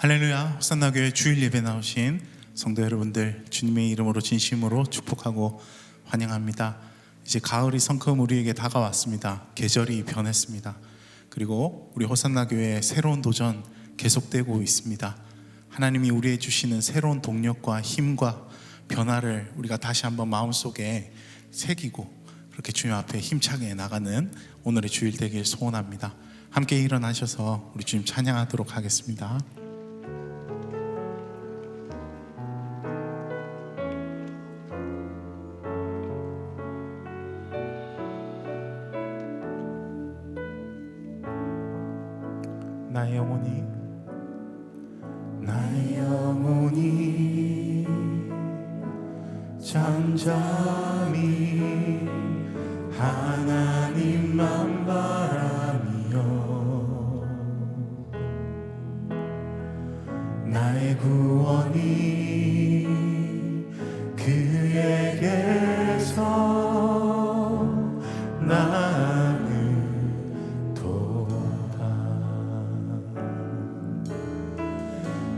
할렐루야. 호산나교회 주일 예배 나오신 성도 여러분들, 주님의 이름으로 진심으로 축복하고 환영합니다. 이제 가을이 성큼 우리에게 다가왔습니다. 계절이 변했습니다. 그리고 우리 호산나교회의 새로운 도전 계속되고 있습니다. 하나님이 우리에게 주시는 새로운 동력과 힘과 변화를 우리가 다시 한번 마음속에 새기고 그렇게 주님 앞에 힘차게 나가는 오늘의 주일 되길 소원합니다. 함께 일어나셔서 우리 주님 찬양하도록 하겠습니다. 나의 영혼이 잠잠히 하나님만 바라며 나의 구원이 그에게서 나는 도다.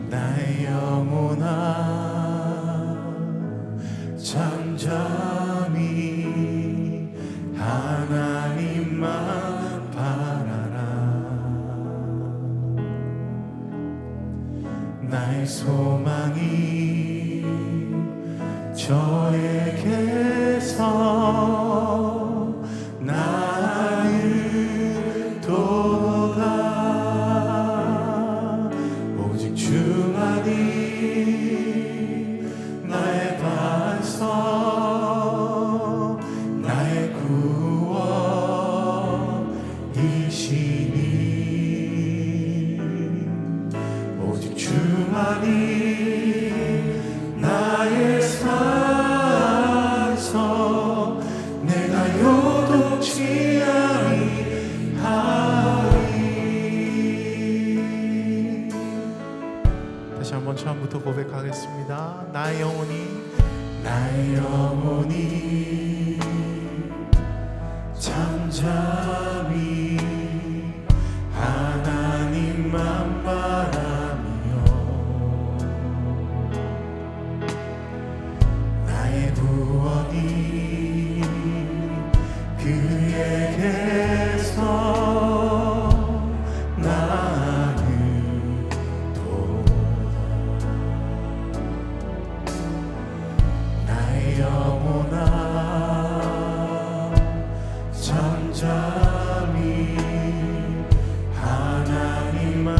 나의 영혼아 잠잠히 하나님만 바라라. 나의 소망이 저에게서 나을 도다. 오직 주만이 나의 반석 나의 구원이시니 오직 주만이 나의 산석 내가 요동치 아니하리. 다시 한번 처음부터 고백하겠습니다. 나의 영혼이 잠잠히 하나님만 바라며 나의 구원이 그에게서 나는 도다. 나의 영혼아 잠잠히 하나님만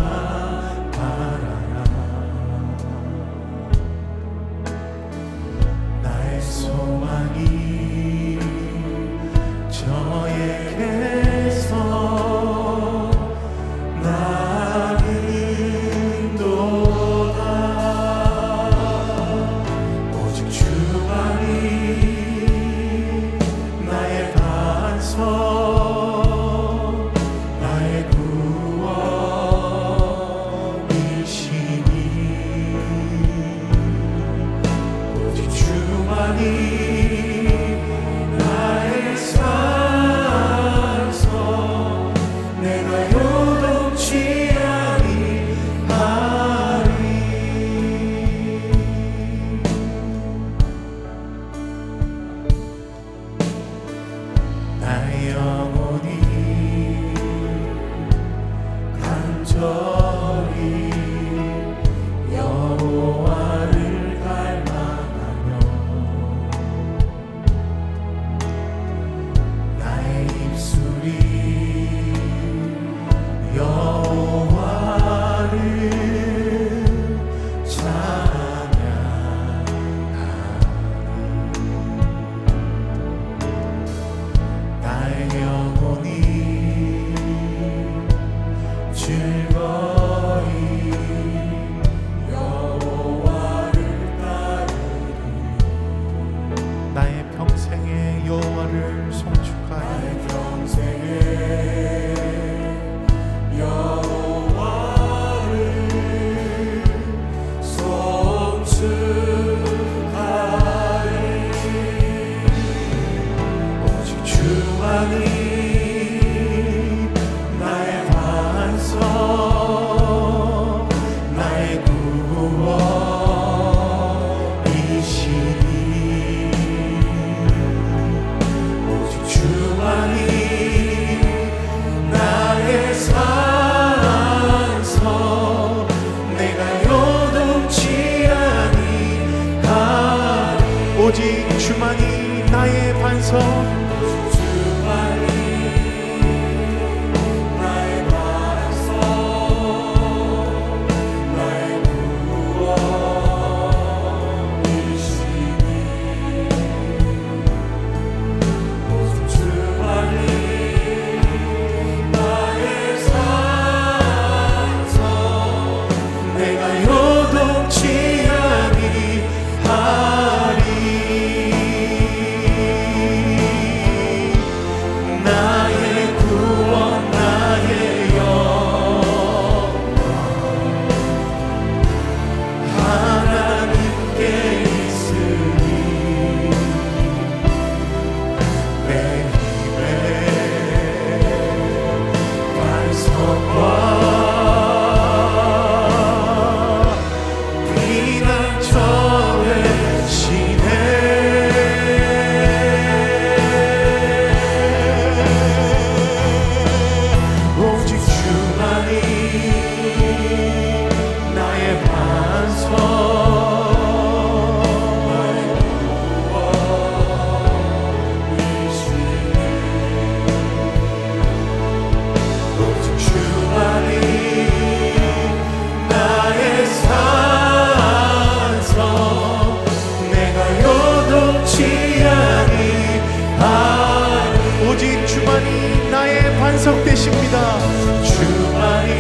계속되십니다. 주만이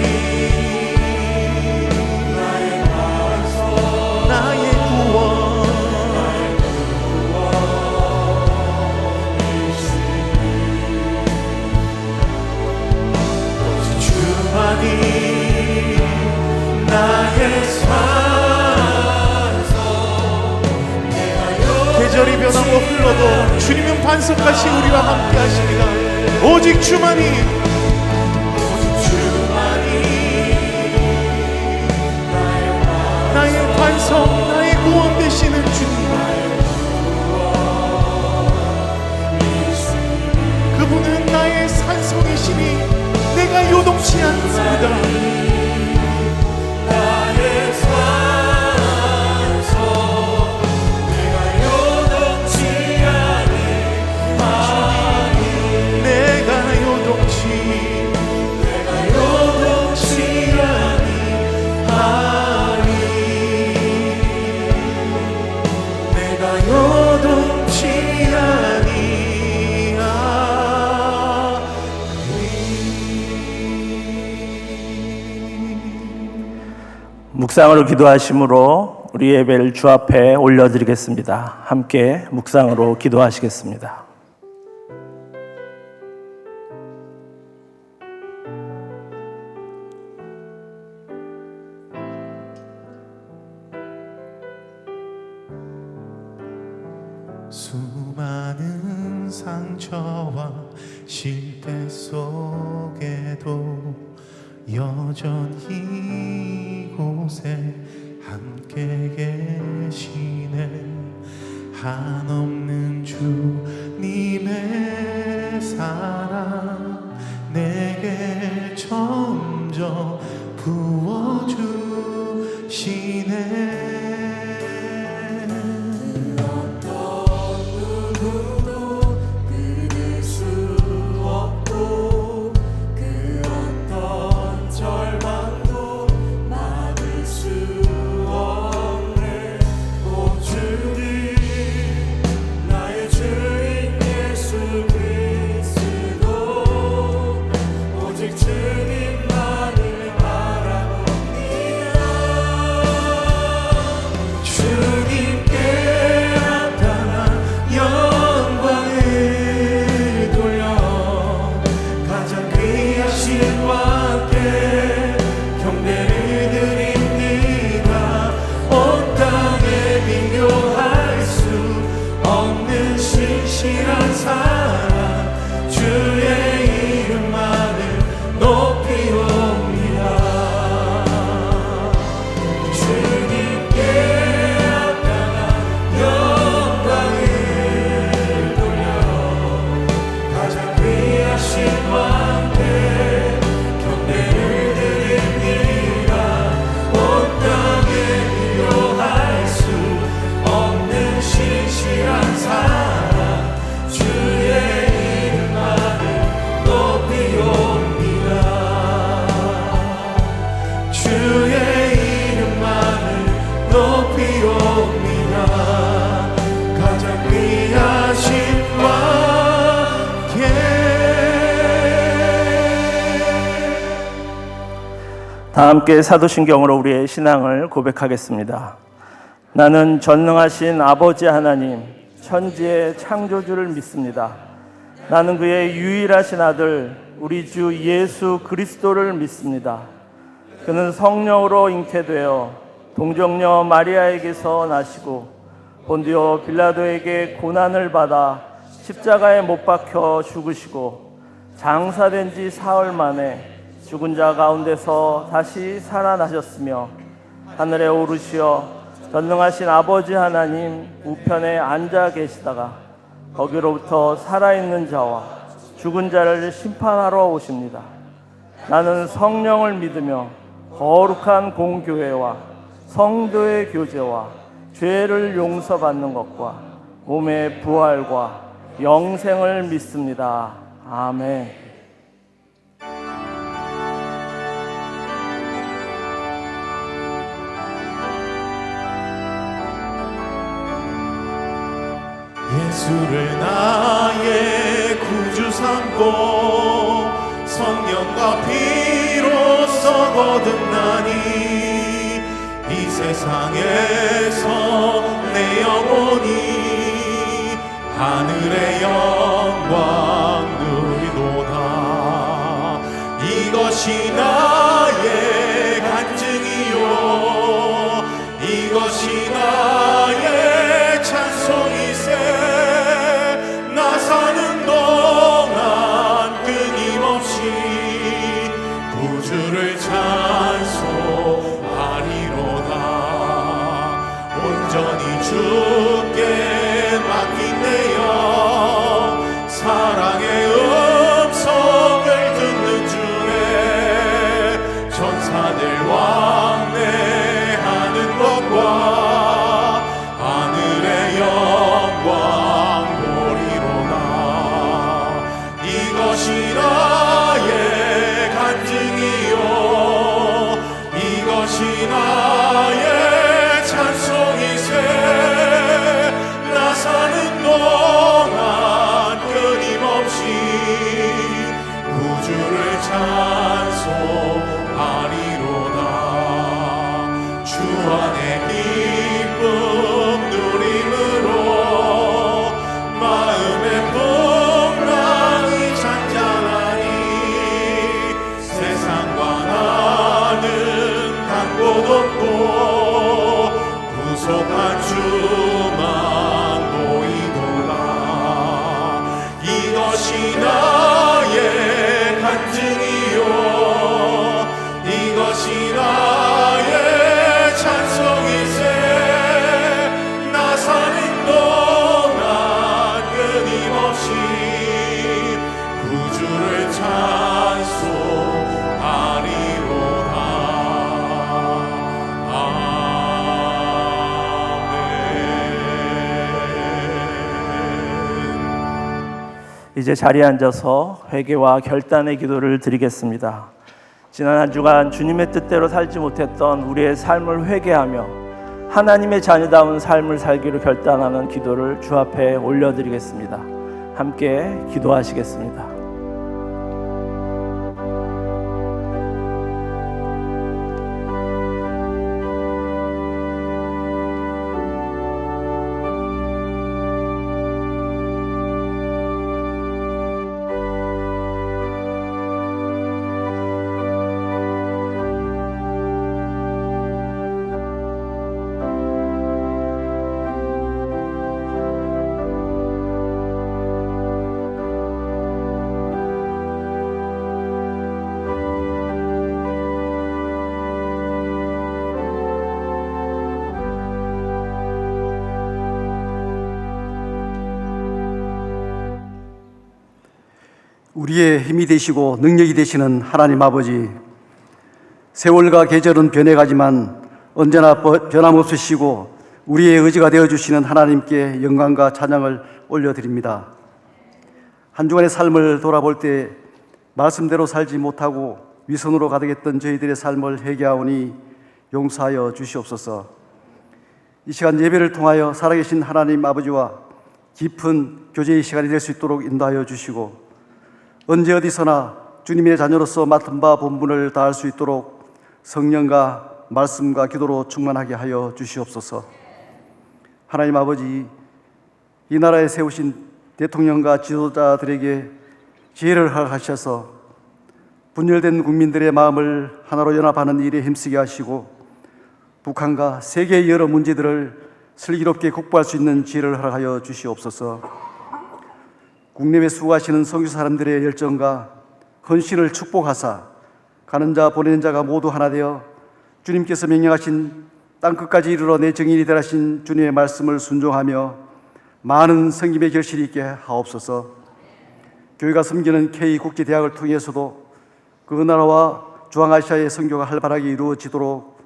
나의 구원, 주만이 나의 산소. 계절이 변하고 흘러도 주님은 반석같이 우리와 함께 하십니다. 오직 주만이, 나의 반석, 나의 구원 되시는 주님, 그분은 나의 산성이시니 내가 요동치 않습니다. 묵상으로 기도하심으로 우리 예배를 주 앞에 올려드리겠습니다. 함께 묵상으로 기도하시겠습니다. 수많은 상처와 실패 속에도 여전히 이곳에 함께 계시네. 한없는 주님의 사랑 내게 점점 부어주시네. 다 함께 사도신경으로 우리의 신앙을 고백하겠습니다. 나는 전능하신 아버지 하나님, 천지의 창조주를 믿습니다. 나는 그의 유일하신 아들, 우리 주 예수 그리스도를 믿습니다. 그는 성령으로 잉태되어 동정녀 마리아에게서 나시고 본디오 빌라도에게 고난을 받아 십자가에 못 박혀 죽으시고 장사된 지 사흘 만에 죽은 자 가운데서 다시 살아나셨으며 하늘에 오르시어 전능하신 아버지 하나님 우편에 앉아 계시다가 거기로부터 살아있는 자와 죽은 자를 심판하러 오십니다. 나는 성령을 믿으며 거룩한 공교회와 성도의 교제와 죄를 용서받는 것과 몸의 부활과 영생을 믿습니다. 아멘. 예수를 나의 구주 삼고 성령과 피로써 거듭나니 이 세상에서 내 영혼이 하늘의 영광 누리도다. 이것이 나의 간증이요 이것이 나의 찬송이세. 나 사는 동안 끊임없이 구주를 찬송하리로다. 온전히 주께 맡긴 내 영 사랑의 음성을 듣는 중에 천사들 왕래하는 것과 하늘의 영광 보리로다. 이것이 나의 간증이요 이것이 나의 찬송이세. 나 사는 동안 끊임없이 구주를 찬송하리로다. 주 안에 기쁨 누림으로 마음의 풍랑이 잔잔하니 세상과 나는 간 곳 없고 구속한 주만 보이도다. 이것이 나의 간증이요 이것이 나의 찬송이세. 나 사는 동안 끊임없이 구주를 찬송하리로다. 이제 자리에 앉아서 회개와 결단의 기도를 드리겠습니다. 지난 한 주간 주님의 뜻대로 살지 못했던 우리의 삶을 회개하며 하나님의 자녀다운 삶을 살기로 결단하는 기도를 주 앞에 올려드리겠습니다. 함께 기도하시겠습니다. 우리의 힘이 되시고 능력이 되시는 하나님 아버지, 세월과 계절은 변해가지만 언제나 변함없으시고 우리의 의지가 되어주시는 하나님께 영광과 찬양을 올려드립니다. 한 주간의 삶을 돌아볼 때 말씀대로 살지 못하고 위선으로 가득했던 저희들의 삶을 회개하오니 용서하여 주시옵소서. 이 시간 예배를 통하여 살아계신 하나님 아버지와 깊은 교제의 시간이 될 수 있도록 인도하여 주시고 언제 어디서나 주님의 자녀로서 맡은 바 본분을 다할 수 있도록 성령과 말씀과 기도로 충만하게 하여 주시옵소서. 하나님 아버지, 이 나라에 세우신 대통령과 지도자들에게 지혜를 허락하셔서 분열된 국민들의 마음을 하나로 연합하는 일에 힘쓰게 하시고 북한과 세계의 여러 문제들을 슬기롭게 극복할 수 있는 지혜를 허락하여 주시옵소서. 국내외 수고하시는 선교 사람들의 열정과 헌신을 축복하사 가는 자 보내는 자가 모두 하나 되어 주님께서 명령하신 땅끝까지 이르러 내 정인이 되라 하신 주님의 말씀을 순종하며 많은 성김의 결실이 있게 하옵소서. 교회가 섬기는 K국제대학을 통해서도 그 나라와 중앙아시아의 선교가 활발하게 이루어지도록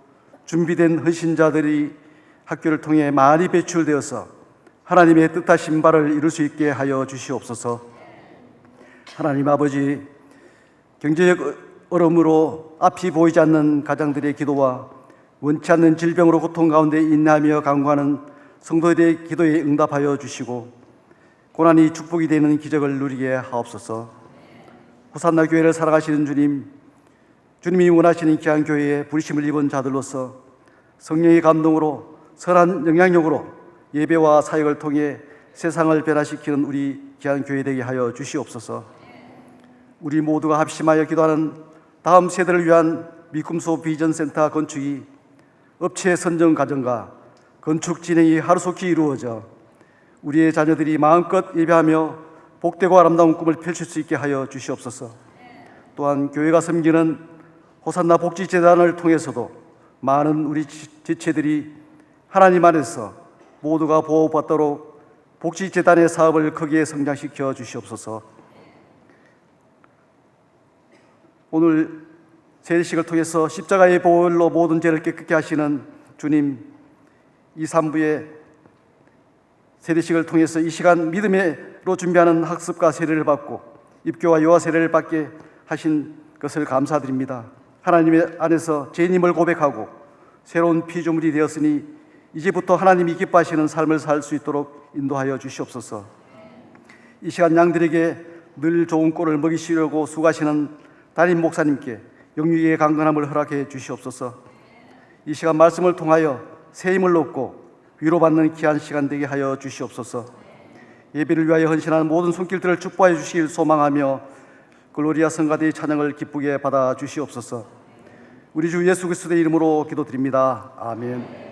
준비된 헌신자들이 학교를 통해 많이 배출되어서 하나님의 뜻하신 바를 이룰 수 있게 하여 주시옵소서. 하나님 아버지, 경제적 어려움으로 앞이 보이지 않는 가장들의 기도와 원치 않는 질병으로 고통 가운데 인내하며 간구하는 성도들의 기도에 응답하여 주시고 고난이 축복이 되는 기적을 누리게 하옵소서. 호산나 교회를 사랑하시는 주님, 주님이 원하시는 귀한 교회에 부르심을 입은 자들로서 성령의 감동으로 선한 영향력으로 예배와 사역을 통해 세상을 변화시키는 우리 귀한 교회 되게 하여 주시옵소서. 우리 모두가 합심하여 기도하는 다음 세대를 위한 미꿈소 비전센터 건축이 업체 선정 과정과 건축 진행이 하루속히 이루어져 우리의 자녀들이 마음껏 예배하며 복되고 아름다운 꿈을 펼칠 수 있게 하여 주시옵소서. 또한 교회가 섬기는 호산나 복지재단을 통해서도 많은 우리 지체들이 하나님 안에서 모두가 보호받도록 복지재단의 사업을 크게 성장시켜 주시옵소서. 오늘 세례식을 통해서 십자가의 보혈로 모든 죄를 깨끗게 하시는 주님, 2, 3부의 세례식을 통해서 이 시간 믿음으로 준비하는 학습과 세례를 받고 입교와 유아 세례를 받게 하신 것을 감사드립니다. 하나님의 안에서 죄인임을 고백하고 새로운 피조물이 되었으니 이제부터 하나님이 기뻐하시는 삶을 살 수 있도록 인도하여 주시옵소서. 이 시간 양들에게 늘 좋은 꼴을 먹이시려고 수고하시는 담임 목사님께 영육의 강건함을 허락해 주시옵소서. 이 시간 말씀을 통하여 새 힘을 얻고 위로받는 귀한 시간 되게 하여 주시옵소서. 예배를 위하여 헌신하는 모든 손길들을 축복하여 주시길 소망하며 글로리아 성가대의 찬양을 기쁘게 받아 주시옵소서. 우리 주 예수 그리스도의 이름으로 기도드립니다. 아멘.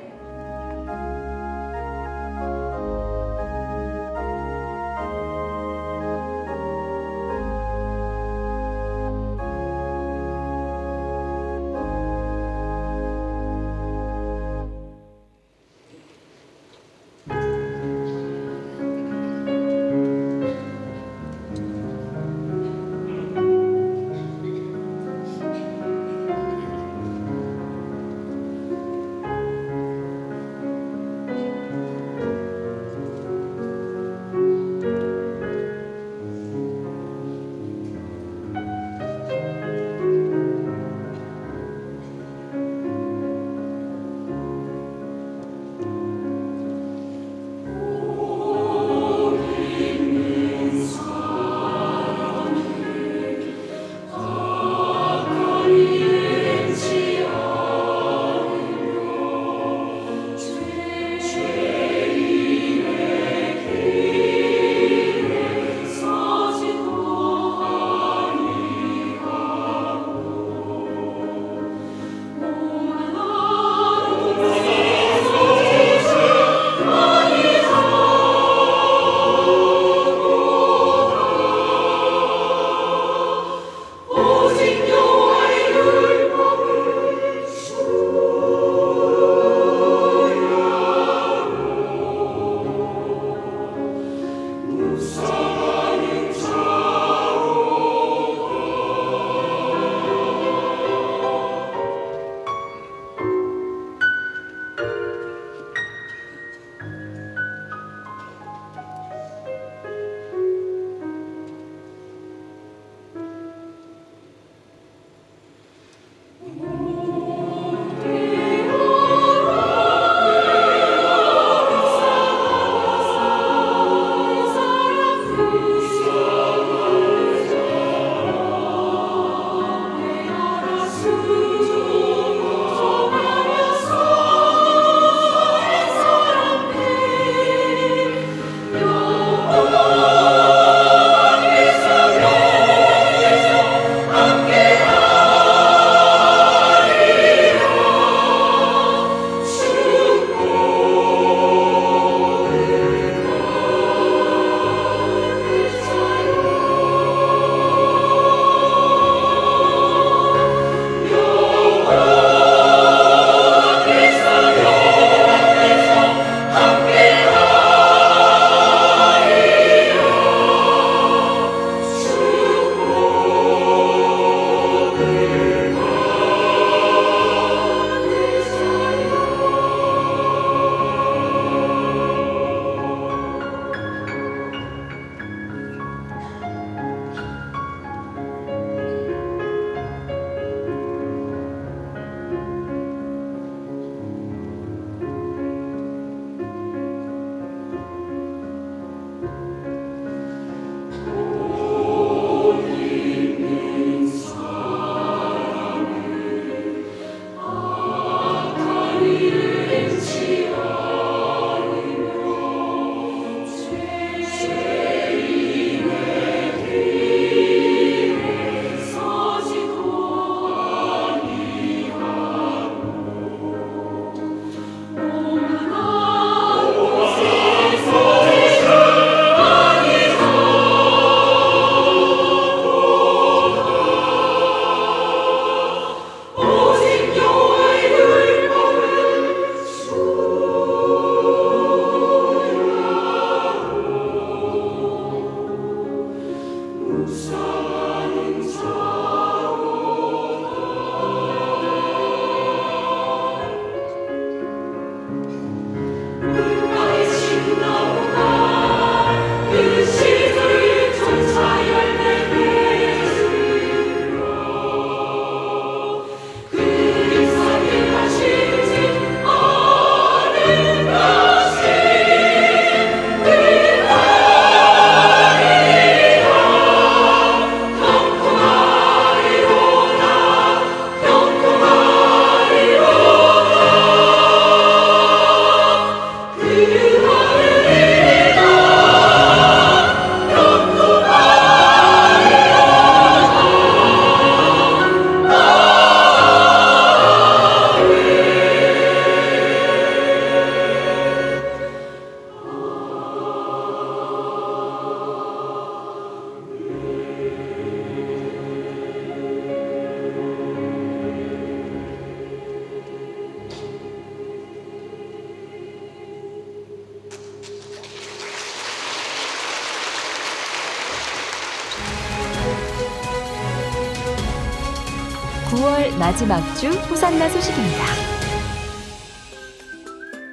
6월 마지막 주 호산나 소식입니다.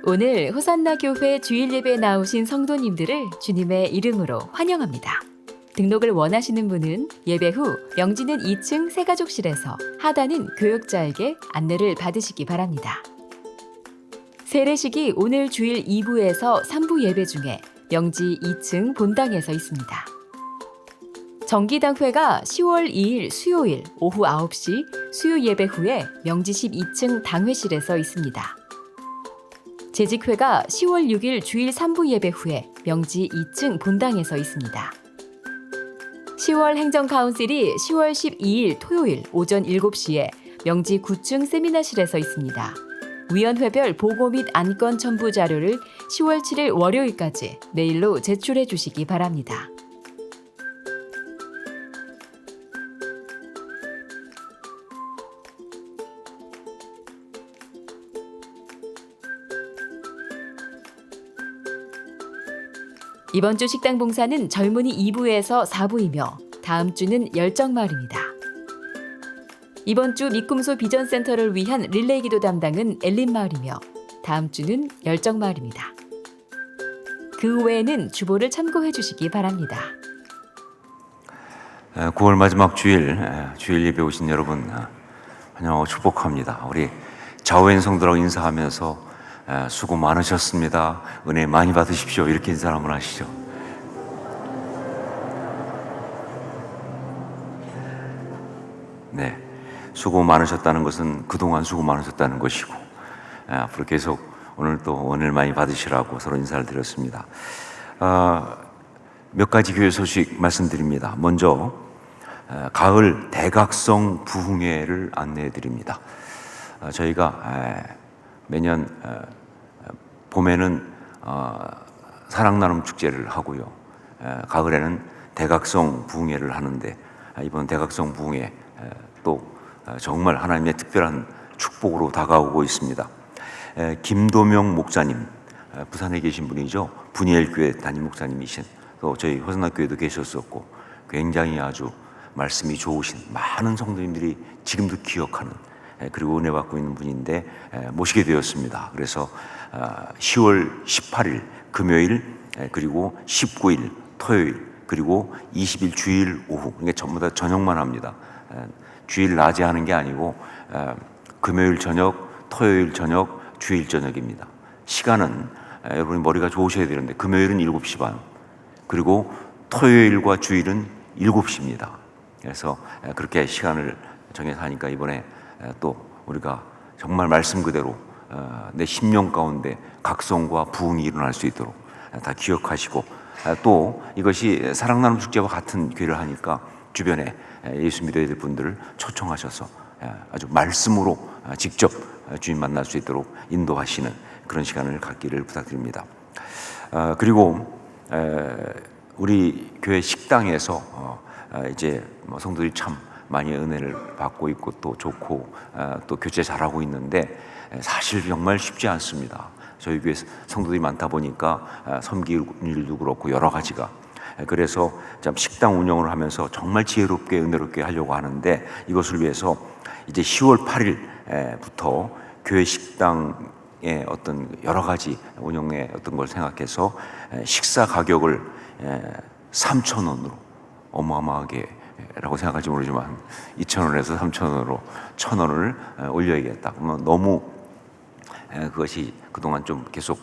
오늘 호산나 교회 주일 예배에 나오신 성도님들을 주님의 이름으로 환영합니다. 등록을 원하시는 분은 예배 후 명지는 2층 새가족실에서, 하단은 교역자에게 안내를 받으시기 바랍니다. 세례식이 오늘 주일 2부에서 3부 예배 중에 명지 2층 본당에서 있습니다. 정기당회가 10월 2일 수요일 오후 9시 수요 예배 후에 명지 12층 당회실에서 있습니다. 재직회가 10월 6일 주일 3부 예배 후에 명지 2층 본당에서 있습니다. 10월 행정카운실이 10월 12일 토요일 오전 7시에 명지 9층 세미나실에서 있습니다. 위원회별 보고 및 안건 첨부 자료를 10월 7일 월요일까지 메일로 제출해 주시기 바랍니다. 이번 주 식당 봉사는 젊은이 2부에서 4부이며 다음 주는 열정마을입니다. 이번 주 미꿈소 비전센터를 위한 릴레이 기도 담당은 엘린마을이며 다음 주는 열정마을입니다. 그 외에는 주보를 참고해 주시기 바랍니다. 9월 마지막 주일 예배 오신 여러분 환영하고 축복합니다. 우리 좌우엔 성도라고 인사하면서 수고 많으셨습니다. 은혜 많이 받으십시오. 이렇게 인사 한번 하시죠. 네, 수고 많으셨다는 것은 그동안 수고 많으셨다는 것이고, 앞으로 계속 오늘 또 은혜를 많이 받으시라고 서로 인사를 드렸습니다. 몇 가지 교회 소식 말씀드립니다. 먼저 가을 대각성 부흥회를 안내해 드립니다. 저희가 매년 봄에는 사랑 나눔 축제를 하고요, 가을에는 대각성 부흥회를 하는데, 이번 대각성 부흥회 또 정말 하나님의 특별한 축복으로 다가오고 있습니다. 김도명 목사님, 부산에 계신 분이죠. 분이엘 교회 담임 목사님이신, 또 저희 호산나 교회도 계셨었고 굉장히 아주 말씀이 좋으신 많은 성도님들이 지금도 기억하는, 그리고 은혜 받고 있는 분인데 모시게 되었습니다. 그래서 10월 18일 금요일, 그리고 19일 토요일, 그리고 20일 주일 오후, 그러니까 전부 다 저녁만 합니다. 주일 낮에 하는 게 아니고 금요일 저녁, 토요일 저녁, 주일 저녁입니다. 시간은 여러분이 머리가 좋으셔야 되는데, 금요일은 7시 반, 그리고 토요일과 주일은 7시입니다. 그래서 그렇게 시간을 정해서 하니까 이번에 또 우리가 정말 말씀 그대로 내 심령 가운데 각성과 부흥이 일어날 수 있도록 다 기억하시고, 또 이것이 사랑 나눔 축제와 같은 교회를 하니까 주변에 예수 믿어야 될 분들을 초청하셔서 아주 말씀으로 직접 주님 만날 수 있도록 인도하시는 그런 시간을 갖기를 부탁드립니다. 그리고 우리 교회 식당에서 이제 성도들이 참 많이 은혜를 받고 있고 또 좋고 또 교제 잘하고 있는데, 사실 정말 쉽지 않습니다. 저희 교회 성도들이 많다 보니까 섬길 일도 그렇고 여러 가지가, 그래서 참 식당 운영을 하면서 정말 지혜롭게 은혜롭게 하려고 하는데, 이것을 위해서 이제 10월 8일부터 교회 식당의 어떤 여러 가지 운영의 어떤 걸 생각해서 식사 가격을 3,000원으로, 어마어마하게 라고 생각할지 모르지만 2,000원에서 3,000원으로 1,000원을 올려야겠다. 그러면 너무 그것이 그동안 좀 계속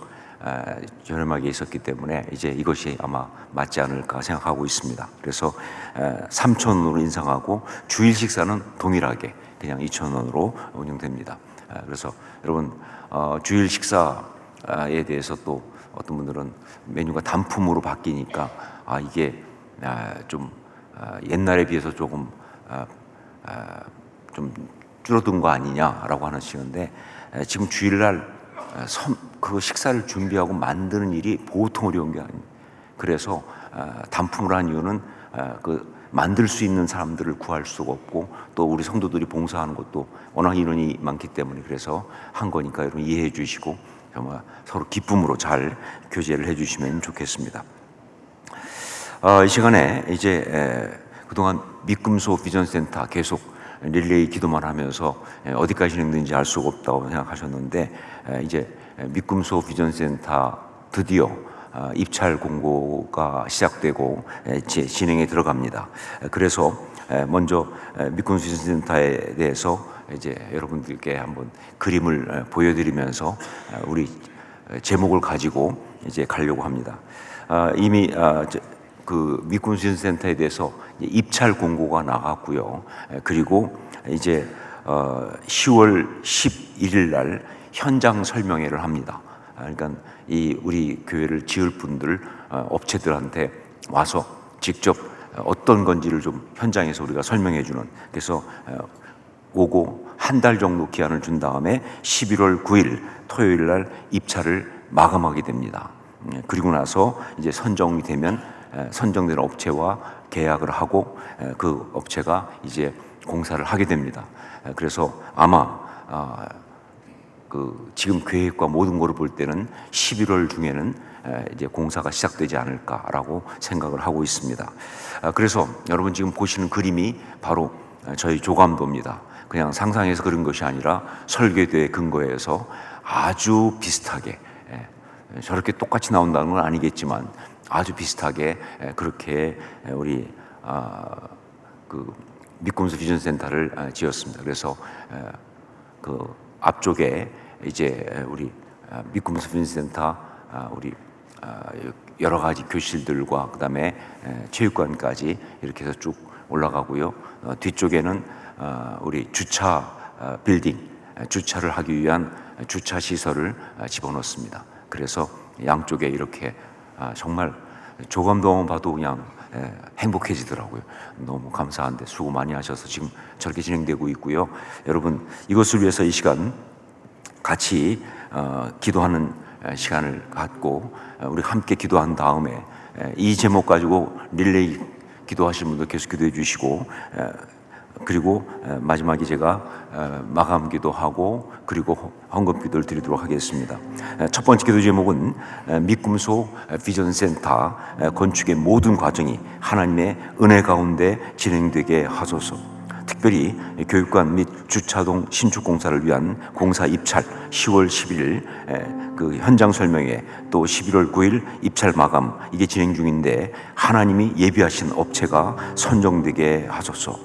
저렴하게 있었기 때문에 이제 이것이 아마 맞지 않을까 생각하고 있습니다. 그래서 3,000원으로 인상하고 주일 식사는 동일하게 그냥 2,000원으로 운영됩니다. 그래서 여러분 주일 식사에 대해서 또 어떤 분들은 메뉴가 단품으로 바뀌니까 이게 좀 옛날에 비해서 조금 좀 줄어든 거 아니냐라고 하시는데, 지금 주일날 그 식사를 준비하고 만드는 일이 보통 어려운 게 아닙니다. 그래서 단품으로 한 이유는 그 만들 수 있는 사람들을 구할 수가 없고, 또 우리 성도들이 봉사하는 것도 워낙 인원이 많기 때문에 그래서 한 거니까 여러분 이해해 주시고 정말 서로 기쁨으로 잘 교제를 해 주시면 좋겠습니다. 이 시간에 이제 그동안 미꿈소 비전센터 계속 릴레이 기도만 하면서 어디까지 진행되는지 알 수가 없다고 생각하셨는데 이제 미꿈소 비전센터 드디어 입찰 공고가 시작되고 진행에 들어갑니다. 그래서 먼저 미꿈소 비전센터에 대해서 이제 여러분들께 한번 그림을 보여드리면서 우리 제목을 가지고 이제 가려고 합니다. 이미 그 미꿈소 비전센터에 대해서 입찰 공고가 나갔고요. 그리고 이제 10월 11일 날 현장 설명회를 합니다. 그러니까 이 우리 교회를 지을 분들 업체들한테 와서 직접 어떤 건지를 좀 현장에서 우리가 설명해 주는, 그래서 오고 한 달 정도 기한을 준 다음에 11월 9일 토요일 날 입찰을 마감하게 됩니다. 그리고 나서 이제 선정이 되면 선정된 업체와 계약을 하고 그 업체가 이제 공사를 하게 됩니다. 그래서 아마 그 지금 계획과 모든 것을 볼 때는 11월 중에는 이제 공사가 시작되지 않을까라고 생각을 하고 있습니다. 그래서 여러분 지금 보시는 그림이 바로 저희 조감도입니다. 그냥 상상해서 그린 것이 아니라 설계도에 근거해서 아주 비슷하게, 저렇게 똑같이 나온다는 건 아니겠지만 아주 비슷하게 그렇게 우리 그 미꿈소 비전센터를 지었습니다. 그래서 그 앞쪽에 이제 우리 미꿈소 비전센터 우리 여러 가지 교실들과 그다음에 체육관까지 이렇게 해서 쭉 올라가고요. 뒤쪽에는 우리 주차 빌딩, 주차를 하기 위한 주차 시설을 집어넣습니다. 그래서 양쪽에 이렇게 정말 조감도만 봐도 그냥 행복해지더라고요. 너무 감사한데 수고 많이 하셔서 지금 저렇게 진행되고 있고요. 여러분 이것을 위해서 이 시간 같이 기도하는 시간을 갖고 우리 함께 기도한 다음에 이 제목 가지고 릴레이 기도하시는 분들 계속 기도해 주시고, 그리고 마지막에 제가 마감 기도하고 그리고 헌금 기도를 드리도록 하겠습니다. 첫 번째 기도 제목은 미꿈소 비전센터 건축의 모든 과정이 하나님의 은혜 가운데 진행되게 하소서. 특별히 교육관 및 주차동 신축 공사를 위한 공사 입찰 10월 11일 그 현장 설명회, 또 11월 9일 입찰 마감, 이게 진행 중인데 하나님이 예비하신 업체가 선정되게 하소서.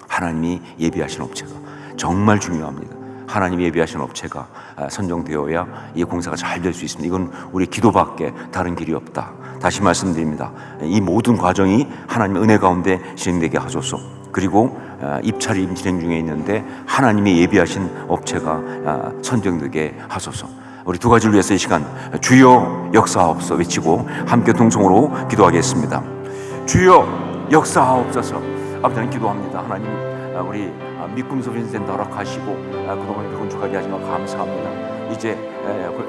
하나님이 예비하신 업체가 정말 중요합니다. 하나님이 예비하신 업체가 선정되어야 이 공사가 잘 될 수 있습니다. 이건 우리 기도밖에 다른 길이 없다. 다시 말씀드립니다. 이 모든 과정이 하나님의 은혜 가운데 진행되게 하소서. 그리고 입찰이 진행 중에 있는데 하나님이 예비하신 업체가 선정되게 하소서. 우리 두 가지를 위해서 이 시간 주여 역사하옵소서 외치고 함께 동성으로 기도하겠습니다. 주여 역사하옵소서. 아버지 기도합니다. 하나님 우리 미꿈소 비전센터 허락하시고 그동안 건축하게 하시면 감사합니다. 이제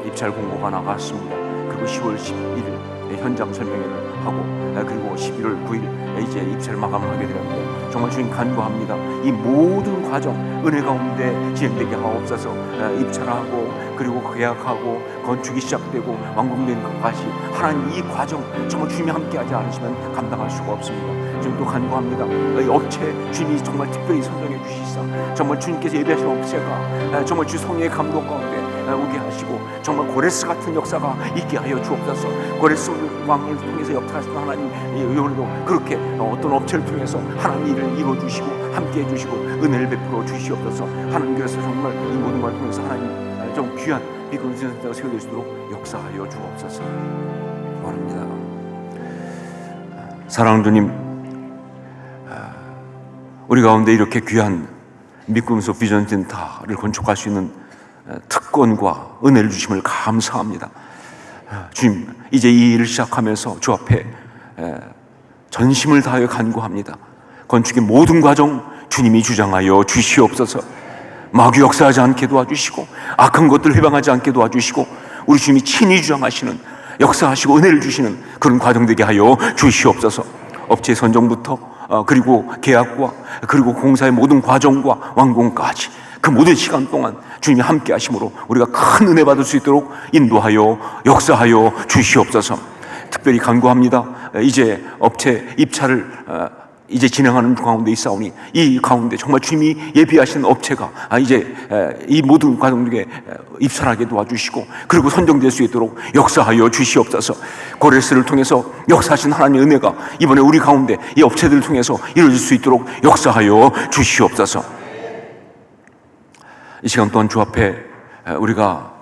입찰 공고가 나갔습니다. 그리고 10월 11일 현장 설명회를 하고 그리고 11월 9일 이제 입찰 마감을 하게 되는데 정말 주님 간구합니다. 이 모든 과정 은혜 가운데 진행되게 하옵소서. 입찰하고 그리고 계약하고 건축이 시작되고 완공되는 것까지 하나님 이 과정 정말 주님이 함께하지 않으시면 감당할 수가 없습니다. 지금 또 간구합니다. 이 업체 주님이 정말 특별히 선정해 주시사 정말 주님께서 예비하신 업체가 정말 주 성령의 감동 가운데 오게 하시고 정말 고레스 같은 역사가 있게 하여 주옵소서. 고레스 왕을 통해서 역사하시는 하나님 오늘도 그렇게 어떤 업체를 통해서 하나님 일을 이루어주시고 함께해 주시고 은혜를 베풀어 주시옵소서. 하나님께서 정말 이 모든 걸 통해서 하나님 좀 귀한 미꿈소 비전센터가 세워질 수 있도록 역사하여 주옵소서. 원합니다. 사랑하는 주님, 우리 가운데 이렇게 귀한 미꿈소 비전센터를 건축할 수 있는 특권과 은혜를 주심을 감사합니다. 주님, 이제 이 일을 시작하면서 주 앞에 전심을 다하여 간구합니다. 건축의 모든 과정 주님이 주장하여 주시옵소서. 마귀 역사하지 않게 도와주시고 악한 것들 회방하지 않게 도와주시고 우리 주님이 친히 주장하시는 역사하시고 은혜를 주시는 그런 과정 되게 하여 주시옵소서. 업체 선정부터 그리고 계약과 그리고 공사의 모든 과정과 완공까지 그 모든 시간 동안 주님이 함께 하심으로 우리가 큰 은혜 받을 수 있도록 인도하여 역사하여 주시옵소서. 특별히 간구합니다. 이제 업체 입찰을 이제 진행하는 가운데 있사오니 이 가운데 정말 주님이 예비하신 업체가 이제 이 모든 가정에게 입선하게 도와주시고 그리고 선정될 수 있도록 역사하여 주시옵소서. 고레스를 통해서 역사하신 하나님의 은혜가 이번에 우리 가운데 이 업체들을 통해서 이루어질 수 있도록 역사하여 주시옵소서. 이 시간 또한 주 앞에 우리가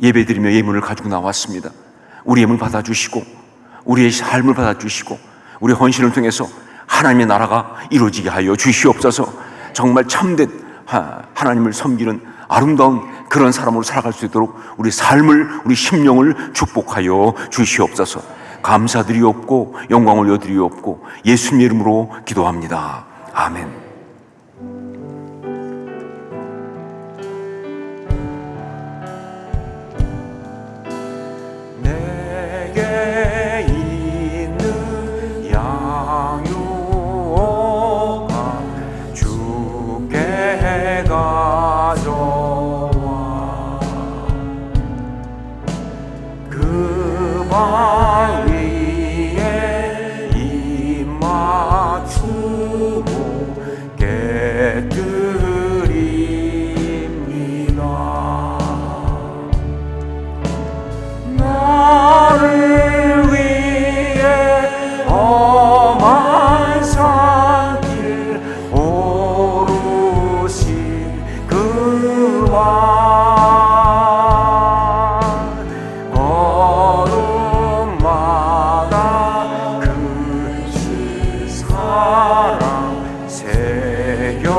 예배드리며 예물을 가지고 나왔습니다. 우리 예물 받아주시고 우리의 삶을 받아주시고 우리 헌신을 통해서 하나님의 나라가 이루어지게 하여 주시옵소서. 정말 참된 하나님을 섬기는 아름다운 그런 사람으로 살아갈 수 있도록 우리 삶을, 우리 심령을 축복하여 주시옵소서. 감사드리옵고 영광을 올려드리옵고 예수님 이름으로 기도합니다. 아멘. 내게 있는 양육가 주께 가져와 그 발 위에 입 맞추고 깨뜨립니다. 나를 위해 험한 산길 오르신 그와 걸음마다 그 사랑 새겨놓았네.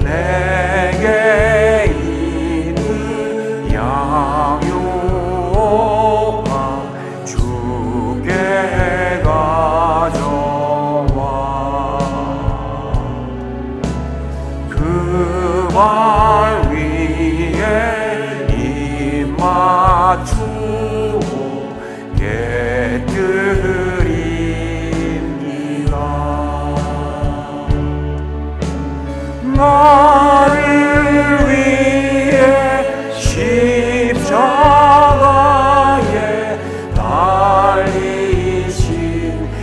내게 있는 양육가 주께 가져와 그 발 위에 입 맞추고 깨뜨립니다. 나를 위해 십자가에 달리신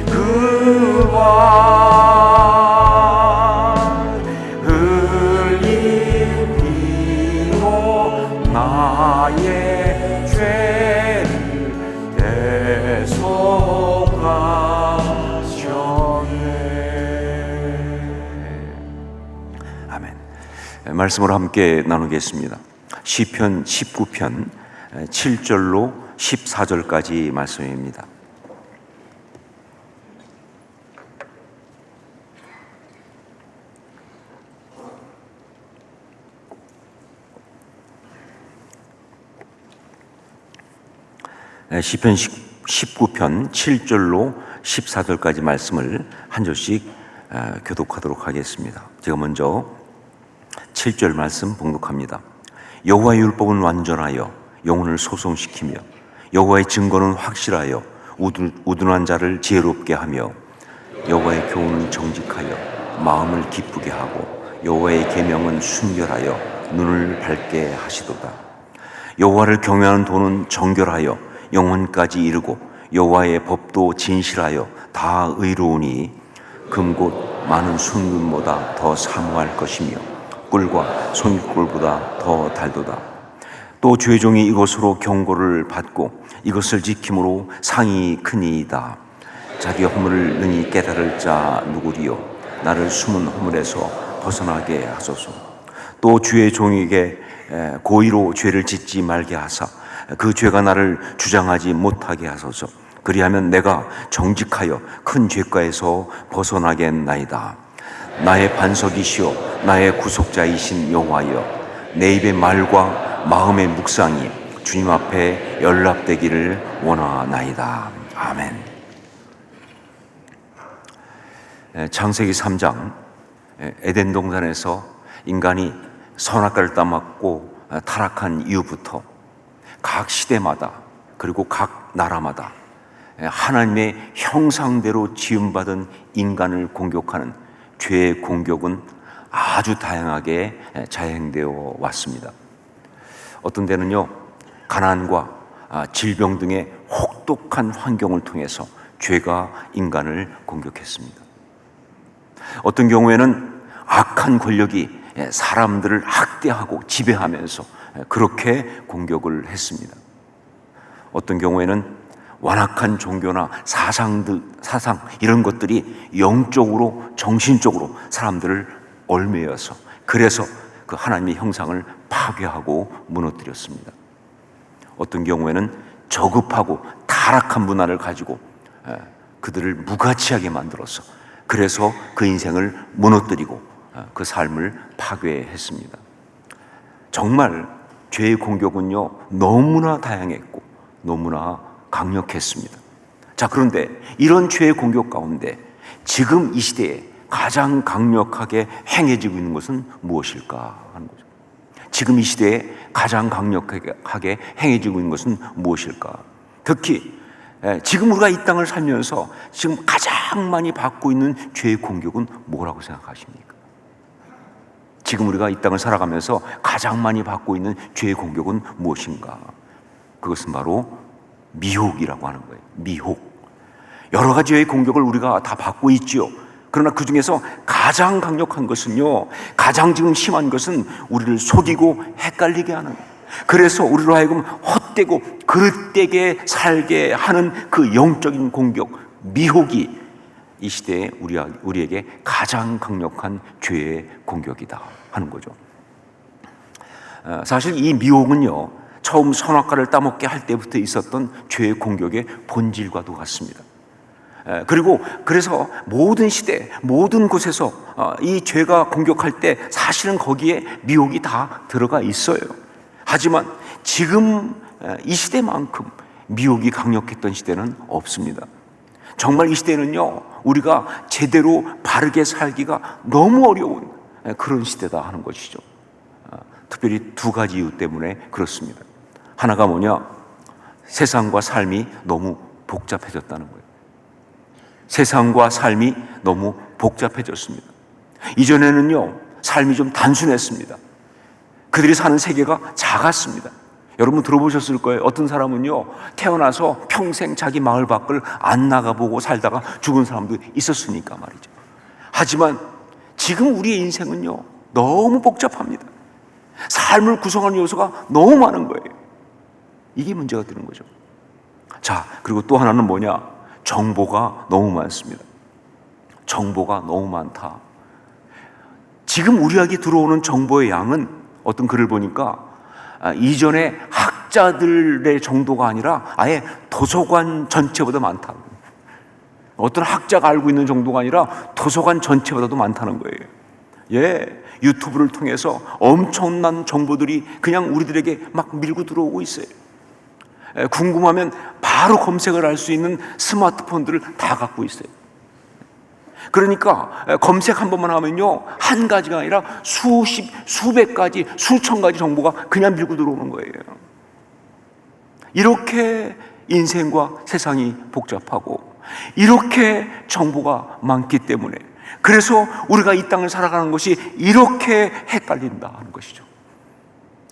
그와 흘린 피로 나의 죄를 대속하셨네. 아멘. 말씀으로 함께 나누겠습니다. 시편 19편 7절로 14절까지 말씀입니다. 시편 19편 7절로 14절까지 말씀을 한 절씩 교독하도록 하겠습니다. 제가 먼저 7절 말씀 봉독합니다. 여호와의 율법은 완전하여 영혼을 소송시키며 여호와의 증거는 확실하여 우둔한 자를 지혜롭게 하며 여호와의 교훈은 정직하여 마음을 기쁘게 하고 여호와의 계명은 순결하여 눈을 밝게 하시도다. 여호와를 경외하는 도는 정결하여 영혼까지 이르고 여호와의 법도 진실하여 다 의로우니 금곧 많은 순금보다 더 사모할 것이며 꿀과 송이꿀보다 더 달도다. 또 주의 종이 이것으로 경고를 받고 이것을 지킴으로 상이 크니이다. 자기 허물을 능히 깨달을 자 누구리요? 나를 숨은 허물에서 벗어나게 하소서. 또 주의 종에게 고의로 죄를 짓지 말게 하사 그 죄가 나를 주장하지 못하게 하소서. 그리하면 내가 정직하여 큰 죄가에서 벗어나겠나이다. 나의 반석이시오 나의 구속자이신 여호와여, 내 입의 말과 마음의 묵상이 주님 앞에 연락되기를 원하나이다. 아멘. 창세기 3장 에덴 동산에서 인간이 선악과를 따먹고 타락한 이후부터 각 시대마다 그리고 각 나라마다 하나님의 형상대로 지음받은 인간을 공격하는 죄의 공격은 아주 다양하게 자행되어 왔습니다. 어떤 데는요, 가나안과 질병 등의 혹독한 환경을 통해서 죄가 인간을 공격했습니다. 어떤 경우에는 악한 권력이 사람들을 학대하고 지배하면서 그렇게 공격을 했습니다. 어떤 경우에는 완악한 종교나 사상 이런 것들이 영적으로 정신적으로 사람들을 얽매여서 그래서 그 하나님의 형상을 파괴하고 무너뜨렸습니다. 어떤 경우에는 저급하고 타락한 문화를 가지고 그들을 무가치하게 만들어서 그래서 그 인생을 무너뜨리고 그 삶을 파괴했습니다. 정말 죄의 공격은요 너무나 다양했고 너무나 강력했습니다. 자, 그런데 이런 죄의 공격 가운데 지금 이 시대에 가장 강력하게 행해지고 있는 것은 무엇일까 하는 거죠. 지금 이 시대에 가장 강력하게 행해지고 있는 것은 무엇일까? 특히 지금 우리가 이 땅을 살면서 지금 가장 많이 받고 있는 죄의 공격은 뭐라고 생각하십니까? 지금 우리가 이 땅을 살아가면서 가장 많이 받고 있는 죄의 공격은 무엇인가? 그것은 바로 미혹이라고 하는 거예요. 미혹. 여러 가지의 공격을 우리가 다 받고 있지요. 그러나 그 중에서 가장 강력한 것은요, 가장 지금 심한 것은 우리를 속이고 헷갈리게 하는, 그래서 우리로 하여금 헛되고 그릇되게 살게 하는 그 영적인 공격, 미혹이 이 시대에 우리에게 가장 강력한 죄의 공격이다 하는 거죠. 사실 이 미혹은요, 처음 선악과를 따먹게 할 때부터 있었던 죄의 공격의 본질과도 같습니다. 그리고 그래서 모든 시대, 모든 곳에서 이 죄가 공격할 때 사실은 거기에 미혹이 다 들어가 있어요. 하지만 지금 이 시대만큼 미혹이 강력했던 시대는 없습니다. 정말 이 시대는요, 우리가 제대로 바르게 살기가 너무 어려운 그런 시대다 하는 것이죠. 특별히 두 가지 이유 때문에 그렇습니다. 하나가 뭐냐? 세상과 삶이 너무 복잡해졌다는 거예요. 세상과 삶이 너무 복잡해졌습니다. 이전에는요, 삶이 좀 단순했습니다. 그들이 사는 세계가 작았습니다. 여러분 들어보셨을 거예요. 어떤 사람은요, 태어나서 평생 자기 마을 밖을 안 나가보고 살다가 죽은 사람도 있었으니까 말이죠. 하지만 지금 우리의 인생은요, 너무 복잡합니다. 삶을 구성하는 요소가 너무 많은 거예요. 이게 문제가 되는 거죠. 자, 그리고 또 하나는 뭐냐? 정보가 너무 많습니다. 정보가 너무 많다. 지금 우리에게 들어오는 정보의 양은 어떤 글을 보니까 이전에 학자들의 정도가 아니라 아예 도서관 전체보다 많다. 어떤 학자가 알고 있는 정도가 아니라 도서관 전체보다도 많다는 거예요. 예, 유튜브를 통해서 엄청난 정보들이 그냥 우리들에게 막 밀고 들어오고 있어요. 궁금하면 바로 검색을 할 수 있는 스마트폰들을 다 갖고 있어요. 그러니까 검색 한 번만 하면요, 한 가지가 아니라 수백 가지, 수천 가지 정보가 그냥 밀고 들어오는 거예요. 이렇게 인생과 세상이 복잡하고 이렇게 정보가 많기 때문에 그래서 우리가 이 땅을 살아가는 것이 이렇게 헷갈린다 하는 것이죠.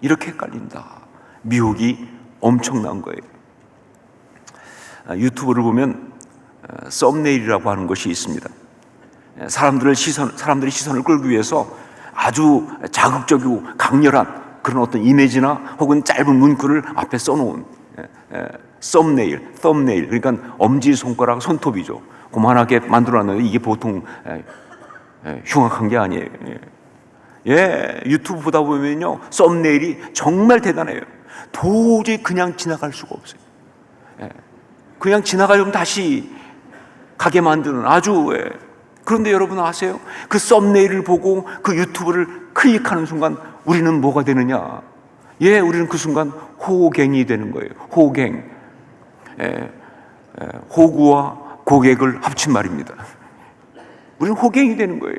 이렇게 헷갈린다. 미혹이 엄청난 거예요. 유튜브를 보면 썸네일이라고 하는 것이 있습니다. 사람들의 시선을 끌기 위해서 아주 자극적이고 강렬한 그런 어떤 이미지나 혹은 짧은 문구를 앞에 써놓은 썸네일, 그러니까 엄지손가락 손톱이죠. 고만하게 만들어놨는데 이게 보통 흉악한 게 아니에요. 예, 유튜브 보다 보면요, 썸네일이 정말 대단해요. 도저히 그냥 지나갈 수가 없어요. 예, 그냥 지나가려면 다시 가게 만드는 아주. 그런데 여러분 아세요? 그 썸네일을 보고 그 유튜브를 클릭하는 순간 우리는 뭐가 되느냐? 예, 우리는 그 순간 호갱이 되는 거예요. 호갱. 호구와 고객을 합친 말입니다. 우리는 호갱이 되는 거예요.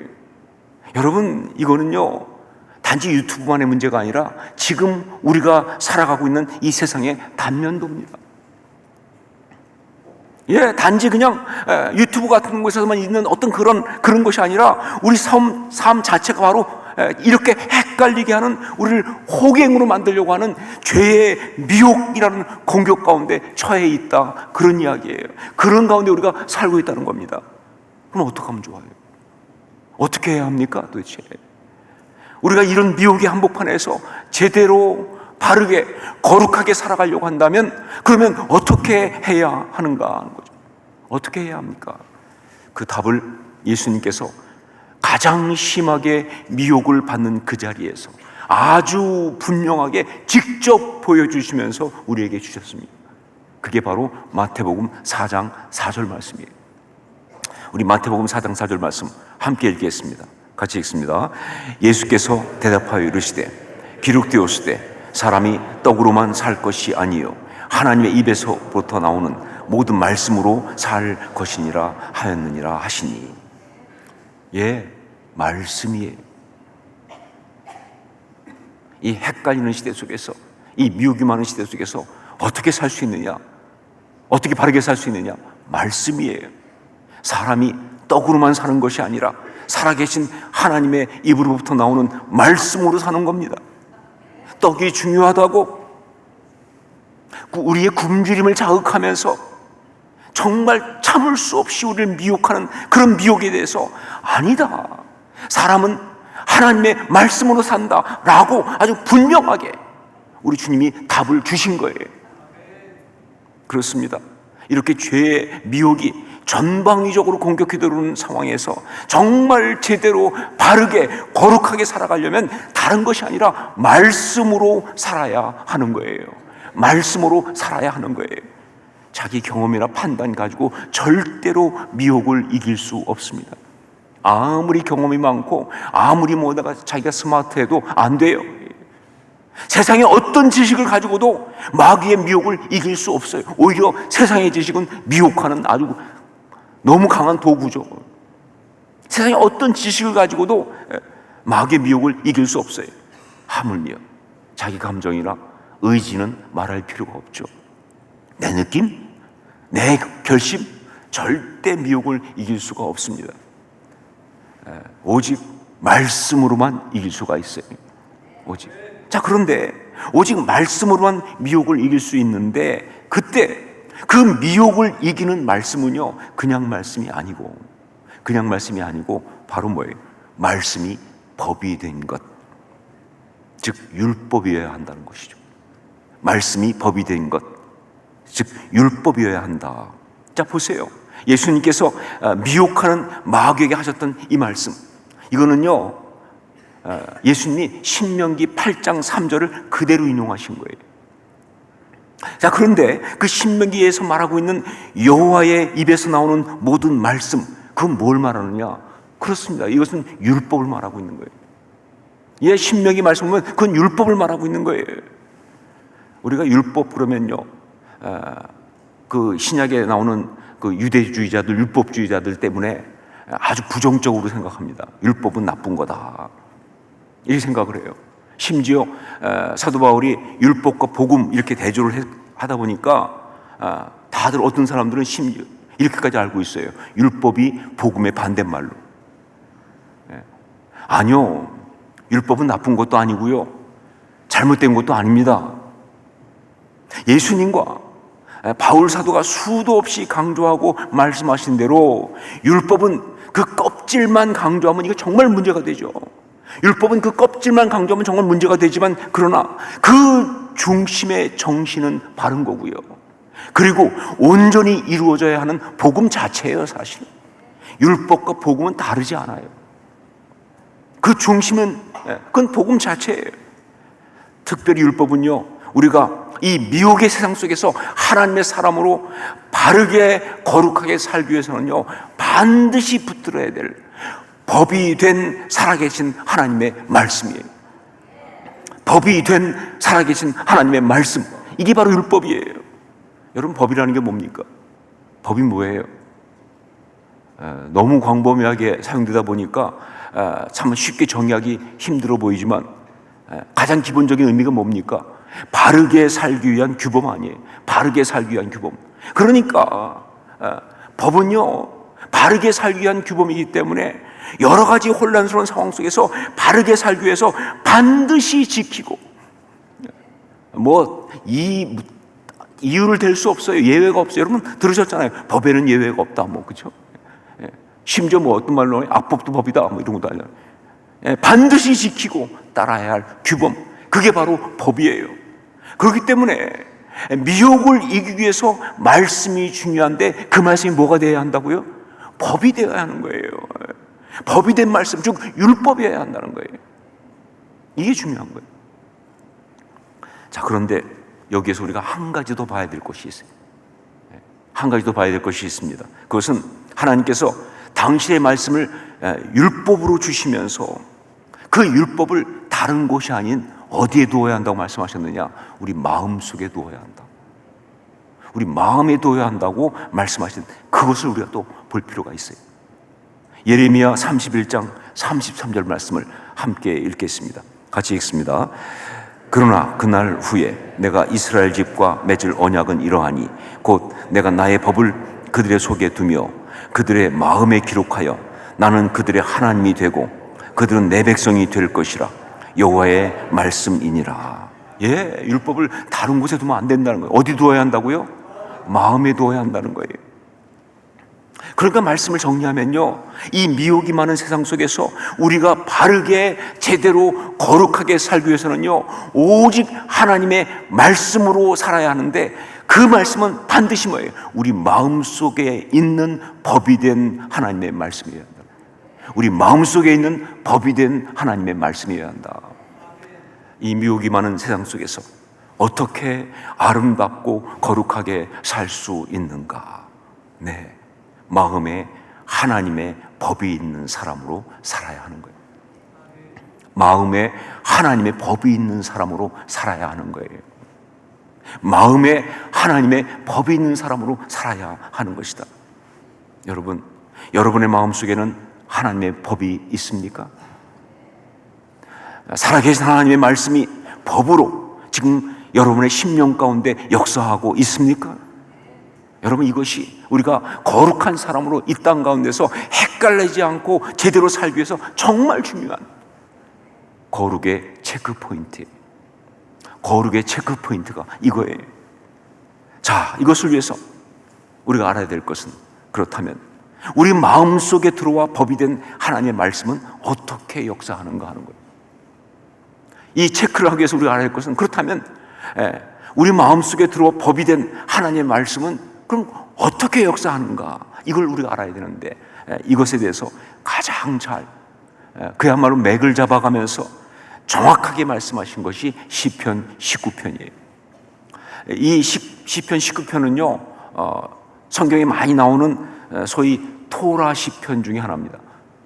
여러분, 이거는요, 단지 유튜브만의 문제가 아니라 지금 우리가 살아가고 있는 이 세상의 단면도입니다. 예, 단지 그냥 유튜브 같은 곳에서만 있는 어떤 그런 것이 아니라 우리 삶 자체가 바로 이렇게 헷갈리게 하는, 우리를 호갱으로 만들려고 하는 죄의 미혹이라는 공격 가운데 처해 있다, 그런 이야기예요. 그런 가운데 우리가 살고 있다는 겁니다. 그럼 어떻게 하면 좋아요? 어떻게 해야 합니까 도대체? 우리가 이런 미혹의 한복판에서 제대로 바르게 거룩하게 살아가려고 한다면 그러면 어떻게 해야 하는가 하는 거죠. 어떻게 해야 합니까? 그 답을 예수님께서 가장 심하게 미혹을 받는 그 자리에서 아주 분명하게 직접 보여주시면서 우리에게 주셨습니다. 그게 바로 마태복음 4장 4절 말씀이에요. 우리 마태복음 4장 4절 말씀 함께 읽겠습니다. 같이 읽습니다. 예수께서 대답하여 이르시되 기록되었으되 사람이 떡으로만 살 것이 아니요 하나님의 입에서부터 나오는 모든 말씀으로 살 것이니라 하였느니라 하시니. 예, 말씀이에요. 이 헷갈리는 시대 속에서, 이 미혹이 많은 시대 속에서 어떻게 살 수 있느냐, 어떻게 바르게 살 수 있느냐? 말씀이에요. 사람이 떡으로만 사는 것이 아니라 살아계신 하나님의 입으로부터 나오는 말씀으로 사는 겁니다. 떡이 중요하다고 우리의 굶주림을 자극하면서 정말 참을 수 없이 우리를 미혹하는 그런 미혹에 대해서 아니다, 사람은 하나님의 말씀으로 산다라고 아주 분명하게 우리 주님이 답을 주신 거예요. 그렇습니다. 이렇게 죄의 미혹이 전방위적으로 공격해 들어오는 상황에서 정말 제대로 바르게 거룩하게 살아가려면 다른 것이 아니라 말씀으로 살아야 하는 거예요. 말씀으로 살아야 하는 거예요. 자기 경험이나 판단 가지고 절대로 미혹을 이길 수 없습니다. 아무리 경험이 많고 아무리 뭐다가 자기가 스마트해도 안 돼요. 세상에 어떤 지식을 가지고도 마귀의 미혹을 이길 수 없어요. 오히려 세상의 지식은 미혹하는 아주 너무 강한 도구죠. 세상에 어떤 지식을 가지고도 마귀의 미혹을 이길 수 없어요. 하물며 자기 감정이나 의지는 말할 필요가 없죠. 내 느낌, 내 결심, 절대 미혹을 이길 수가 없습니다. 오직 말씀으로만 이길 수가 있어요. 오직. 자, 그런데 오직 말씀으로만 미혹을 이길 수 있는데, 그때 그 미혹을 이기는 말씀은요, 그냥 말씀이 아니고 바로 뭐예요? 말씀이 법이 된 것, 즉 율법이어야 한다는 것이죠. 말씀이 법이 된 것, 즉 율법이어야 한다. 자, 보세요. 예수님께서 미혹하는 마귀에게 하셨던 이 말씀, 이거는요 예수님이 신명기 8장 3절을 그대로 인용하신 거예요. 자, 그런데 그 신명기에서 말하고 있는 여호와의 입에서 나오는 모든 말씀, 그건 뭘 말하느냐? 그렇습니다. 이것은 율법을 말하고 있는 거예요. 예, 신명기 말씀 보면 그건 율법을 말하고 있는 거예요. 우리가 율법 그러면요, 그 신약에 나오는 그 유대주의자들, 율법주의자들 때문에 아주 부정적으로 생각합니다. 율법은 나쁜 거다, 이렇게 생각을 해요. 심지어 사도 바울이 율법과 복음 이렇게 대조를 하다 보니까 다들 어떤 사람들은 심지어 이렇게까지 알고 있어요. 율법이 복음의 반대말로. 아니요, 율법은 나쁜 것도 아니고요, 잘못된 것도 아닙니다. 예수님과 바울 사도가 수도 없이 강조하고 말씀하신 대로 율법은 그 껍질만 강조하면 이거 정말 문제가 되죠. 율법은 그 껍질만 강조하면 정말 문제가 되지만, 그러나 그 중심의 정신은 바른 거고요. 그리고 온전히 이루어져야 하는 복음 자체예요. 사실 율법과 복음은 다르지 않아요. 그 중심은 그건 복음 자체예요. 특별히 율법은요, 우리가 이 미혹의 세상 속에서 하나님의 사람으로 바르게 거룩하게 살기 위해서는요, 반드시 붙들어야 될 법이 된 살아계신 하나님의 말씀이에요. 법이 된 살아계신 하나님의 말씀, 이게 바로 율법이에요. 여러분, 법이라는 게 뭡니까? 법이 뭐예요? 너무 광범위하게 사용되다 보니까 참 쉽게 정의하기 힘들어 보이지만, 가장 기본적인 의미가 뭡니까? 바르게 살기 위한 규범 아니에요. 바르게 살기 위한 규범. 그러니까 법은요, 바르게 살기 위한 규범이기 때문에 여러 가지 혼란스러운 상황 속에서 바르게 살기 위해서 반드시 지키고, 이유를 댈 수 없어요. 예외가 없어요. 여러분 들으셨잖아요. 법에는 예외가 없다. 그렇죠? 심지어 어떤 말로 악법도 법이다. 이런 것도 알려요. 반드시 지키고 따라야 할 규범. 그게 바로 법이에요. 그렇기 때문에 미혹을 이기기 위해서 말씀이 중요한데 그 말씀이 뭐가 되어야 한다고요? 법이 되어야 하는 거예요. 법이 된 말씀, 즉 율법이어야 한다는 거예요. 이게 중요한 거예요. 자, 그런데 여기에서 우리가 한 가지 더 봐야 될 것이 있어요. 한 가지 더 봐야 될 것이 있습니다. 그것은 하나님께서 당신의 말씀을 율법으로 주시면서 그 율법을 다른 곳이 아닌 어디에 두어야 한다고 말씀하셨느냐? 우리 마음속에 두어야 한다. 우리 마음에 두어야 한다고 말씀하신 그것을 우리가 또 볼 필요가 있어요. 예레미야 31장 33절 말씀을 함께 읽겠습니다. 같이 읽습니다. 그러나 그날 후에 내가 이스라엘 집과 맺을 언약은 이러하니 곧 내가 나의 법을 그들의 속에 두며 그들의 마음에 기록하여 나는 그들의 하나님이 되고 그들은 내 백성이 될 것이라. 여호와의 말씀이니라. 율법을 다른 곳에 두면 안 된다는 거예요. 어디 두어야 한다고요? 마음에 두어야 한다는 거예요. 그러니까 말씀을 정리하면요, 이 미혹이 많은 세상 속에서 우리가 바르게 제대로 거룩하게 살기 위해서는요, 오직 하나님의 말씀으로 살아야 하는데 그 말씀은 반드시 뭐예요? 우리 마음속에 있는 법이 된 하나님의 말씀이어야 한다. 우리 마음속에 있는 법이 된 하나님의 말씀이어야 한다. 이 미혹이 많은 세상 속에서 어떻게 아름답고 거룩하게 살 수 있는가? 네, 마음에 하나님의 법이 있는 사람으로 살아야 하는 거예요. 마음에 하나님의 법이 있는 사람으로 살아야 하는 거예요. 마음에 하나님의 법이 있는 사람으로 살아야 하는 것이다. 여러분, 여러분의 마음속에는 하나님의 법이 있습니까? 살아계신 하나님의 말씀이 법으로 지금 여러분의 심령 가운데 역사하고 있습니까? 여러분, 이것이 우리가 거룩한 사람으로 이 땅 가운데서 헷갈리지 않고 제대로 살기 위해서 정말 중요한 거룩의 체크포인트예요. 거룩의 체크포인트가 이거예요. 자, 이것을 위해서 우리가 알아야 될 것은, 그렇다면 우리 마음속에 들어와 법이 된 하나님의 말씀은 어떻게 역사하는가 하는 거예요. 이 체크를 하기 위해서 우리가 알아야 할 것은, 그렇다면 우리 마음속에 들어와 법이 된 하나님의 말씀은 그럼 어떻게 역사하는가, 이걸 우리가 알아야 되는데, 이것에 대해서 가장 잘 그야말로 맥을 잡아가면서 정확하게 말씀하신 것이 시편 19편이에요. 이 시편 19편은요, 성경에 많이 나오는 소위 토라 시편 중에 하나입니다.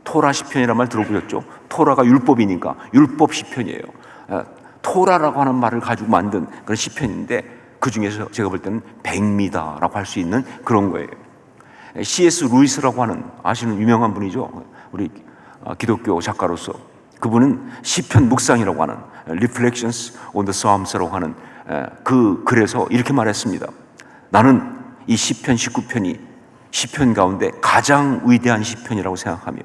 토라 시편이라는 말 들어보셨죠? 토라가 율법이니까 율법 시편이에요. 토라라고 하는 말을 가지고 만든 그런 시편인데, 그 중에서 제가 볼 때는 백미다라고 할 수 있는 그런 거예요. C.S. 루이스라고 하는, 아시는 유명한 분이죠. 우리 기독교 작가로서. 그분은 시편 묵상이라고 하는 Reflections on the Psalms라고 하는 그 글에서 이렇게 말했습니다. 나는 이 시편 19편이 시편 가운데 가장 위대한 시편이라고 생각하며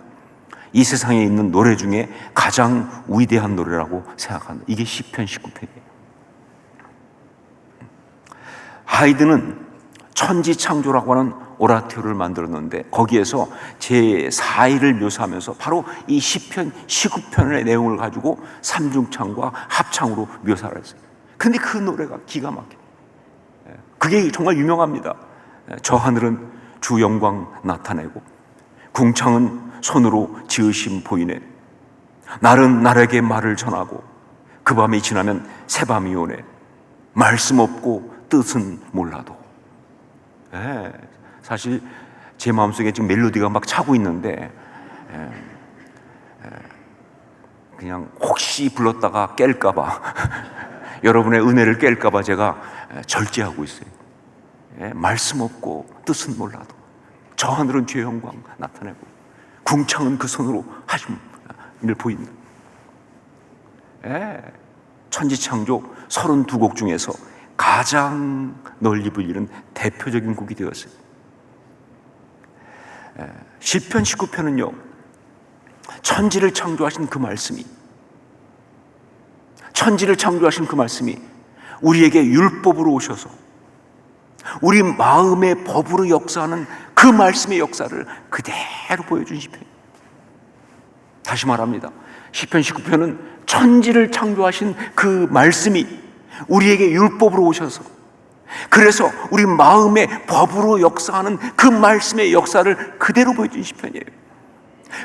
이 세상에 있는 노래 중에 가장 위대한 노래라고 생각한다. 이게 시편 19편이에요. 하이드는 천지창조라고 하는 오라토를 만들었는데 거기에서 제4일을 묘사하면서 바로 이 시편 19편의 내용을 가지고 삼중창과 합창으로 묘사를 했어요. 근데 그 노래가 기가 막혀요. 그게 정말 유명합니다. 저 하늘은 주 영광 나타내고 궁창은 손으로 지으심 보이네. 날은 날에게 말을 전하고 그 밤이 지나면 새밤이 오네. 말씀 없고 뜻은 몰라도. 사실 제 마음속에 지금 멜로디가 막 차고 있는데 그냥 혹시 불렀다가 깰까봐 여러분의 은혜를 깰까봐 제가 절제하고 있어요. 말씀 없고 뜻은 몰라도 저 하늘은 주의 영광 나타내고 궁창은 그 손으로 하심을 보인다. 천지창조 32곡 중에서 가장 널리 불리는 대표적인 곡이 되었어요. 시편 19편은요, 천지를 창조하신 그 말씀이, 천지를 창조하신 그 말씀이 우리에게 율법으로 오셔서 우리 마음의 법으로 역사하는 그 말씀의 역사를 그대로 보여준 시편. 다시 말합니다. 시편 19편은 천지를 창조하신 그 말씀이 우리에게 율법으로 오셔서, 그래서 우리 마음의 법으로 역사하는 그 말씀의 역사를 그대로 보여준 시편이에요.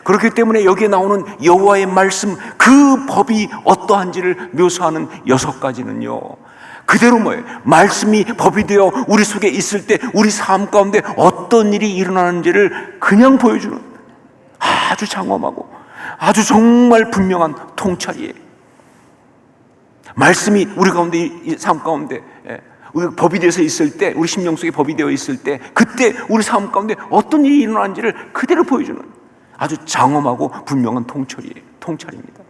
그렇기 때문에 여기에 나오는 여호와의 말씀, 그 법이 어떠한지를 묘사하는 6가지는요, 그대로 뭐예요? 말씀이 법이 되어 우리 속에 있을 때 우리 삶 가운데 어떤 일이 일어나는지를 그냥 보여주는 아주 장엄하고 아주 정말 분명한 통찰이에요. 말씀이 우리 가운데, 이 삶 가운데 우리 법이 되어서 있을 때, 우리 심령 속에 법이 되어 있을 때, 그때 우리 삶 가운데 어떤 일이 일어나는지를 그대로 보여주는 아주 장엄하고 분명한 통찰입니다.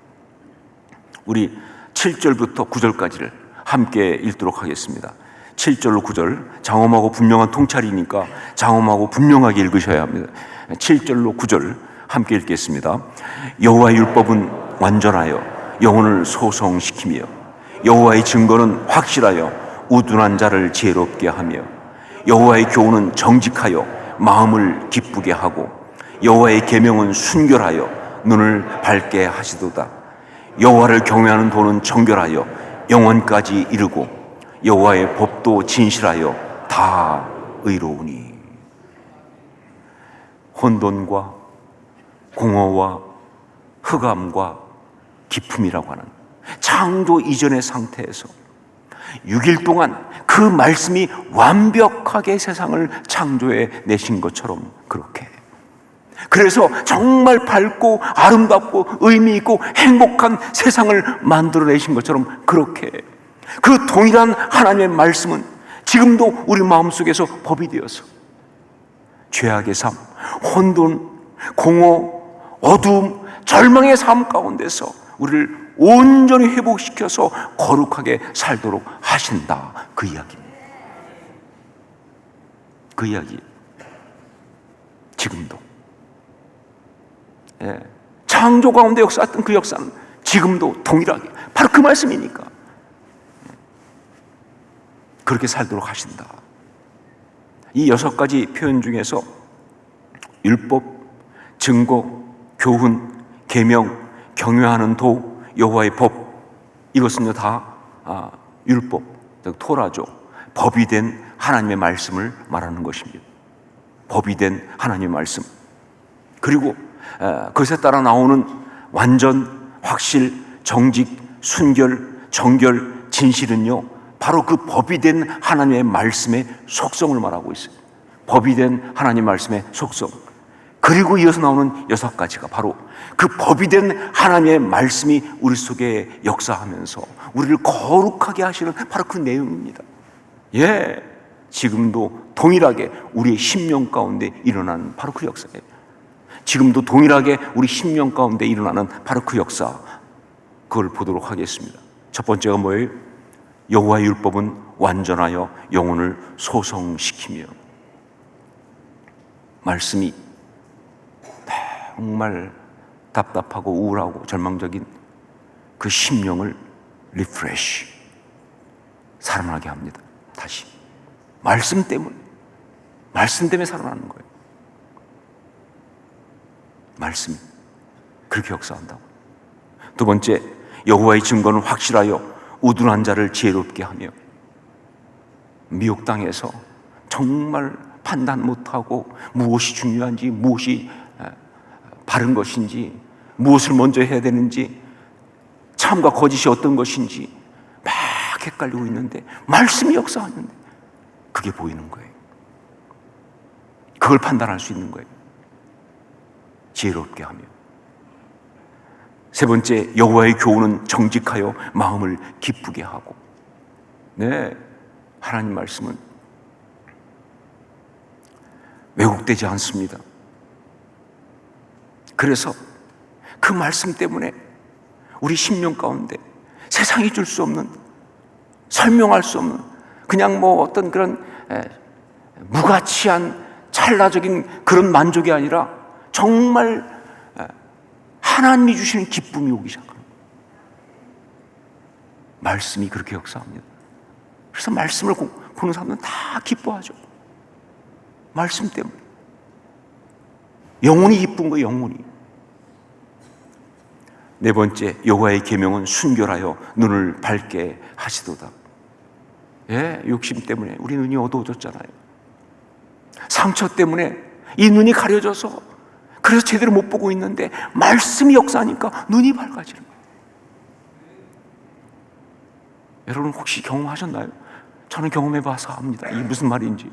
우리 7절부터 9절까지를 함께 읽도록 하겠습니다. 7절로 9절, 장엄하고 분명한 통찰이니까 장엄하고 분명하게 읽으셔야 합니다. 7절로 9절 함께 읽겠습니다. 여호와의 율법은 완전하여 영혼을 소성시키며 여호와의 증거는 확실하여 우둔한 자를 지혜롭게 하며 여호와의 교훈은 정직하여 마음을 기쁘게 하고 여호와의 계명은 순결하여 눈을 밝게 하시도다. 여호와를 경외하는 도는 정결하여 영원까지 이르고 여호와의 법도 진실하여 다 의로우니. 혼돈과 공허와 흑암과 기품이라고 하는 창조 이전의 상태에서 6일 동안 그 말씀이 완벽하게 세상을 창조해 내신 것처럼, 그렇게, 그래서 정말 밝고 아름답고 의미 있고 행복한 세상을 만들어내신 것처럼, 그렇게 그 동일한 하나님의 말씀은 지금도 우리 마음속에서 법이 되어서 죄악의 삶, 혼돈, 공허, 어두움, 절망의 삶 가운데서 우리를 온전히 회복시켜서 거룩하게 살도록 하신다, 그 이야기입니다. 그 이야기. 지금도 창조 가운데 역사했던 그 역사는 지금도 동일하게 바로 그 말씀이니까 그렇게 살도록 하신다. 이 6가지 표현 중에서 율법, 증거, 교훈, 계명, 경외하는 도, 여호와의 법, 이것은요 다 율법, 즉 토라죠. 법이 된 하나님의 말씀을 말하는 것입니다. 법이 된 하나님의 말씀. 그리고 그것에 따라 나오는 완전, 확실, 정직, 순결, 정결, 진실은요 바로 그 법이 된 하나님의 말씀의 속성을 말하고 있어요. 법이 된 하나님의 말씀의 속성. 그리고 이어서 나오는 6가지가 바로 그 법이 된 하나님의 말씀이 우리 속에 역사하면서 우리를 거룩하게 하시는 바로 그 내용입니다. 지금도 동일하게 우리의 심령 가운데 일어나는 바로 그 역사예요. 지금도 동일하게 우리 심령 가운데 일어나는 바로 그 역사, 그걸 보도록 하겠습니다. 첫 번째가 뭐예요? 여호와의 율법은 완전하여 영혼을 소성시키며. 말씀이 정말 답답하고 우울하고 절망적인 그 심령을 리프레시, 살아나게 합니다. 다시 말씀 때문에 살아나는 거예요. 말씀이 그렇게 역사한다고. 두 번째, 여호와의 증거는 확실하여 우둔한 자를 지혜롭게 하며. 미혹 당해서 정말 판단 못하고 무엇이 중요한지, 무엇이 바른 것인지, 무엇을 먼저 해야 되는지, 참과 거짓이 어떤 것인지 막 헷갈리고 있는데 말씀이 역사하는데 그게 보이는 거예요. 그걸 판단할 수 있는 거예요. 지혜롭게 하며. 세 번째, 여호와의 교훈은 정직하여 마음을 기쁘게 하고. 하나님 말씀은 왜곡되지 않습니다. 그래서 그 말씀 때문에 우리 심령 가운데 세상이 줄 수 없는, 설명할 수 없는, 그냥 뭐 어떤 그런 무가치한 찰나적인 그런 만족이 아니라 정말 하나님이 주시는 기쁨이 오기 시작합니다. 말씀이 그렇게 역사합니다. 그래서 말씀을 보는 사람들은 다 기뻐하죠. 말씀 때문에. 영혼이 기쁜 거예요, 영혼이. 네 번째, 여호와의 계명은 순결하여 눈을 밝게 하시도다. 예, 욕심 때문에 우리 눈이 어두워졌잖아요. 상처 때문에 이 눈이 가려져서 그래서 제대로 못 보고 있는데 말씀이 역사하니까 눈이 밝아지는 거예요. 여러분 혹시 경험하셨나요? 저는 경험해 봐서 압니다. 이게 무슨 말인지.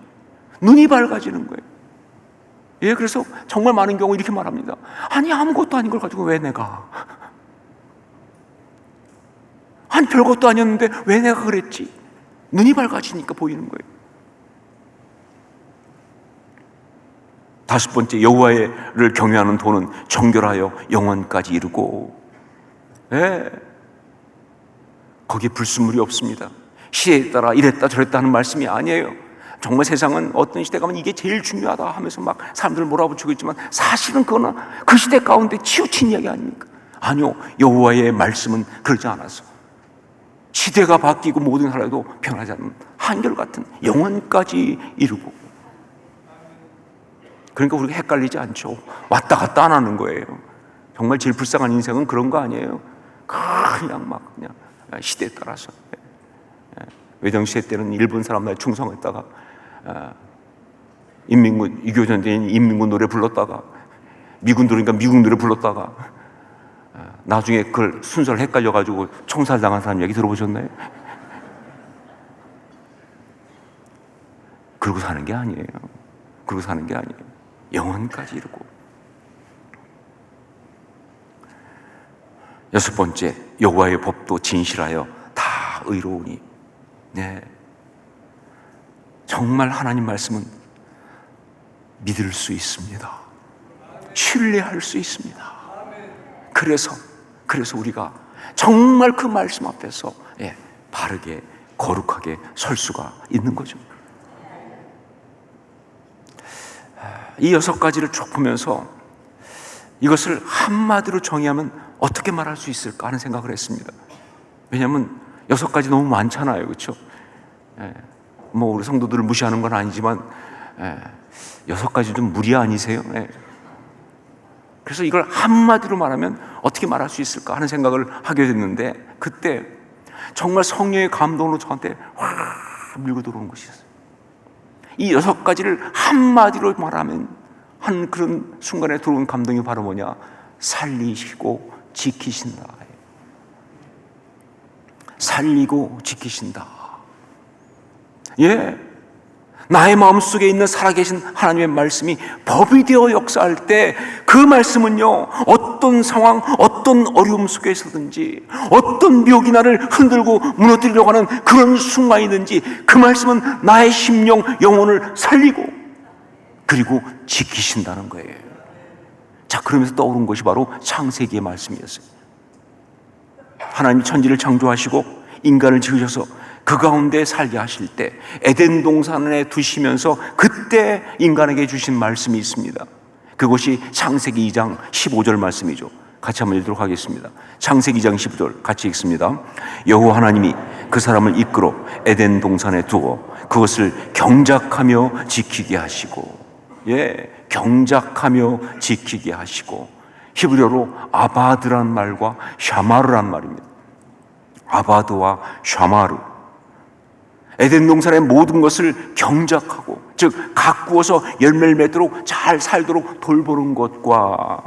눈이 밝아지는 거예요. 예, 그래서 정말 많은 경우 이렇게 말합니다. 아니, 아무것도 아닌 걸 가지고 왜 내가? 아니, 별것도 아니었는데 왜 내가 그랬지? 눈이 밝아지니까 보이는 거예요. 다섯 번째, 여호와를 경외하는 도는 정결하여 영원까지 이르고. 예, 거기에 불순물이 없습니다. 시대에 따라 이랬다 저랬다 하는 말씀이 아니에요. 정말 세상은 어떤 시대 가면 이게 제일 중요하다 하면서 막 사람들을 몰아붙이고 있지만 사실은 그거는 그 시대 가운데 치우친 이야기 아닙니까? 아니요, 여호와의 말씀은 그러지 않아서 시대가 바뀌고 모든 사람도 변하지 않는 한결같은 영원까지 이루고. 그러니까 우리가 헷갈리지 않죠. 왔다 갔다 안 하는 거예요. 정말 제일 불쌍한 인생은 그런 거 아니에요. 그냥 막 그냥 시대에 따라서. 외정시대 때는 일본 사람들 충성했다가 인민군, 6.25 전쟁 인민군 노래 불렀다가 미군 들어오니까 미국 노래 불렀다가 나중에 그걸 순서를 헷갈려가지고 총살당한 사람 얘기 들어보셨나요? 그러고 사는 게 아니에요. 그러고 사는 게 아니에요. 영원까지 이루고. 여섯 번째, 여호와의 법도 진실하여 다 의로우니. 네, 정말 하나님 말씀은 믿을 수 있습니다. 신뢰할 수 있습니다. 그래서 우리가 정말 그 말씀 앞에서 바르게 거룩하게 설 수가 있는 거죠. 이 여섯 가지를 쭉 보면서 이것을 한마디로 정의하면 어떻게 말할 수 있을까 하는 생각을 했습니다. 왜냐하면 여섯 가지 너무 많잖아요, 그렇죠? 뭐 우리 성도들을 무시하는 건 아니지만 여섯 가지 좀 무리 아니세요? 그래서 이걸 한마디로 말하면 어떻게 말할 수 있을까 하는 생각을 하게 됐는데, 그때 정말 성령의 감동으로 저한테 확 밀고 들어오는 것이 있어요. 이 여섯 가지를 한마디로 말하면 한 그런 순간에 들어온 감동이 바로 뭐냐? 살리시고 지키신다. 살리고 지키신다. 예, 나의 마음속에 있는 살아계신 하나님의 말씀이 법이 되어 역사할 때 그 말씀은요, 어떤 상황, 어떤 어려움 속에서든지 어떤 묘기 나를 흔들고 무너뜨리려고 하는 그런 순간이든지 그 말씀은 나의 심령, 영혼을 살리고 그리고 지키신다는 거예요. 자, 그러면서 떠오른 것이 바로 창세기의 말씀이었어요. 하나님이 천지를 창조하시고 인간을 지으셔서 그 가운데 살게 하실 때 에덴 동산에 두시면서 그때 인간에게 주신 말씀이 있습니다. 그것이 창세기 2장 15절 말씀이죠. 같이 한번 읽도록 하겠습니다. 창세기 2장 15절 같이 읽습니다. 여호와 하나님이 그 사람을 이끌어 에덴 동산에 두어 그것을 경작하며 지키게 하시고, 경작하며 지키게 하시고, 히브리어로 아바드란 말과 샤마르란 말입니다. 아바드와 샤마르. 에덴 동산의 모든 것을 경작하고, 즉 가꾸어서 열매를 맺도록 잘 살도록 돌보는 것과,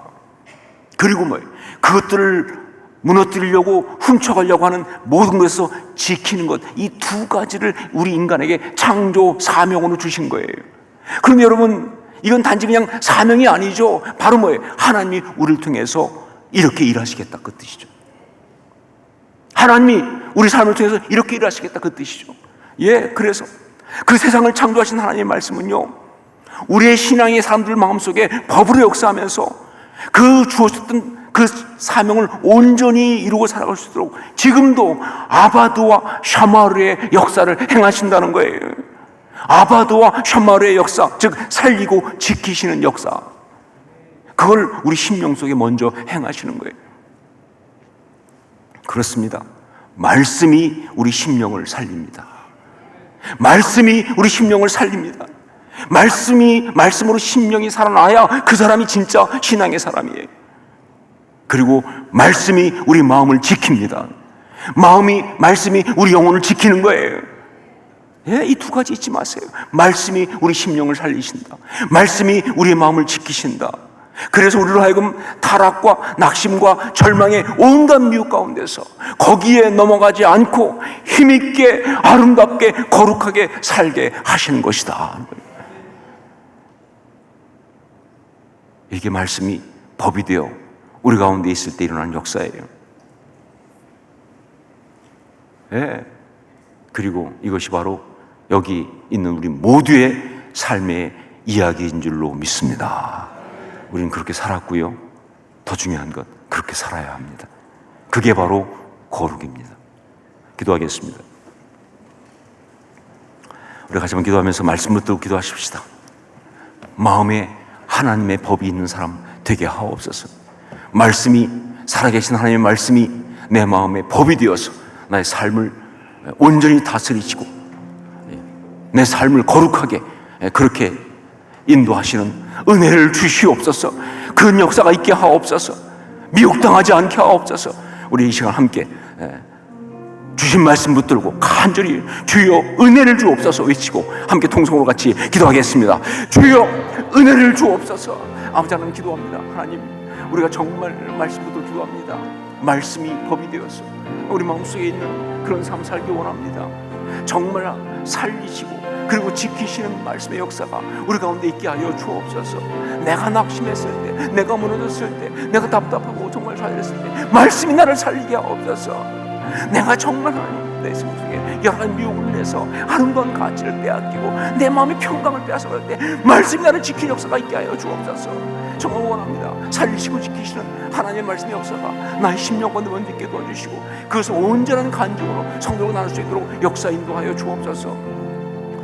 그리고 그것들을 무너뜨리려고 훔쳐가려고 하는 모든 것에서 지키는 것, 이 두 가지를 우리 인간에게 창조 사명으로 주신 거예요. 그럼 여러분, 이건 단지 그냥 사명이 아니죠. 바로 하나님이 우리를 통해서 이렇게 일하시겠다 그 뜻이죠. 하나님이 우리 삶을 통해서 이렇게 일하시겠다 그 뜻이죠. 그래서 그 세상을 창조하신 하나님의 말씀은요, 우리의 신앙의 사람들 마음속에 법으로 역사하면서 그 주어졌던 그 사명을 온전히 이루고 살아갈 수 있도록 지금도 아바드와 샤마르의 역사를 행하신다는 거예요. 아바드와 샤마르의 역사, 즉 살리고 지키시는 역사. 그걸 우리 심령 속에 먼저 행하시는 거예요. 그렇습니다. 말씀이 우리 심령을 살립니다. 말씀이 우리 심령을 살립니다. 말씀으로 심령이 살아나야 그 사람이 진짜 신앙의 사람이에요. 그리고 말씀이 우리 마음을 지킵니다. 말씀이 우리 영혼을 지키는 거예요. 예, 이 두 가지 잊지 마세요. 말씀이 우리 심령을 살리신다. 말씀이 우리의 마음을 지키신다. 그래서 우리로 하여금 타락과 낙심과 절망의 온갖 미혹 가운데서 거기에 넘어가지 않고 힘있게 아름답게 거룩하게 살게 하시는 것이다. 이게 말씀이 법이 되어 우리 가운데 있을 때 일어나는 역사예요. 예. 그리고 이것이 바로 여기 있는 우리 모두의 삶의 이야기인 줄로 믿습니다. 우리는 그렇게 살았고요. 더 중요한 것, 그렇게 살아야 합니다. 그게 바로 거룩입니다. 기도하겠습니다. 우리 같이 한번 기도하면서 말씀 붙들고 기도하십시다. 마음에 하나님의 법이 있는 사람 되게 하옵소서. 말씀이, 살아계신 하나님의 말씀이 내 마음에 법이 되어서 나의 삶을 온전히 다스리시고 내 삶을 거룩하게 그렇게 인도하시는 은혜를 주시옵소서. 그런 역사가 있게 하옵소서. 미혹당하지 않게 하옵소서. 우리 이 시간 함께 주신 말씀 붙들고 간절히 주여 은혜를 주옵소서 외치고 함께 통성으로 같이 기도하겠습니다. 주여 은혜를 주옵소서. 아버지 하나님 기도합니다. 하나님, 우리가 정말 말씀 붙들고 기도합니다. 말씀이 법이 되어서 우리 마음속에 있는 그런 삶 살기 원합니다. 정말 살리시고 그리고 지키시는 말씀의 역사가 우리 가운데 있게 하여 주옵소서. 내가 낙심했을 때, 내가 무너졌을 때, 내가 답답하고 정말 좌절했을 때 말씀이 나를 살리게 하옵소서. 내가 정말 하나님 내 속에 여러 가지 미혹을 내서 아름다운 가치를 빼앗기고 내 마음의 평강을 빼앗아갈 때 말씀이 나를 지키는 역사가 있게 하여 주옵소서. 정말 원합니다. 살리시고 지키시는 하나님의 말씀의 역사가 나의 심령 가운데 먼저 있게 도와주시고 그것을 온전한 간증으로 성도로 나눌 수 있도록 역사 인도하여 주옵소서.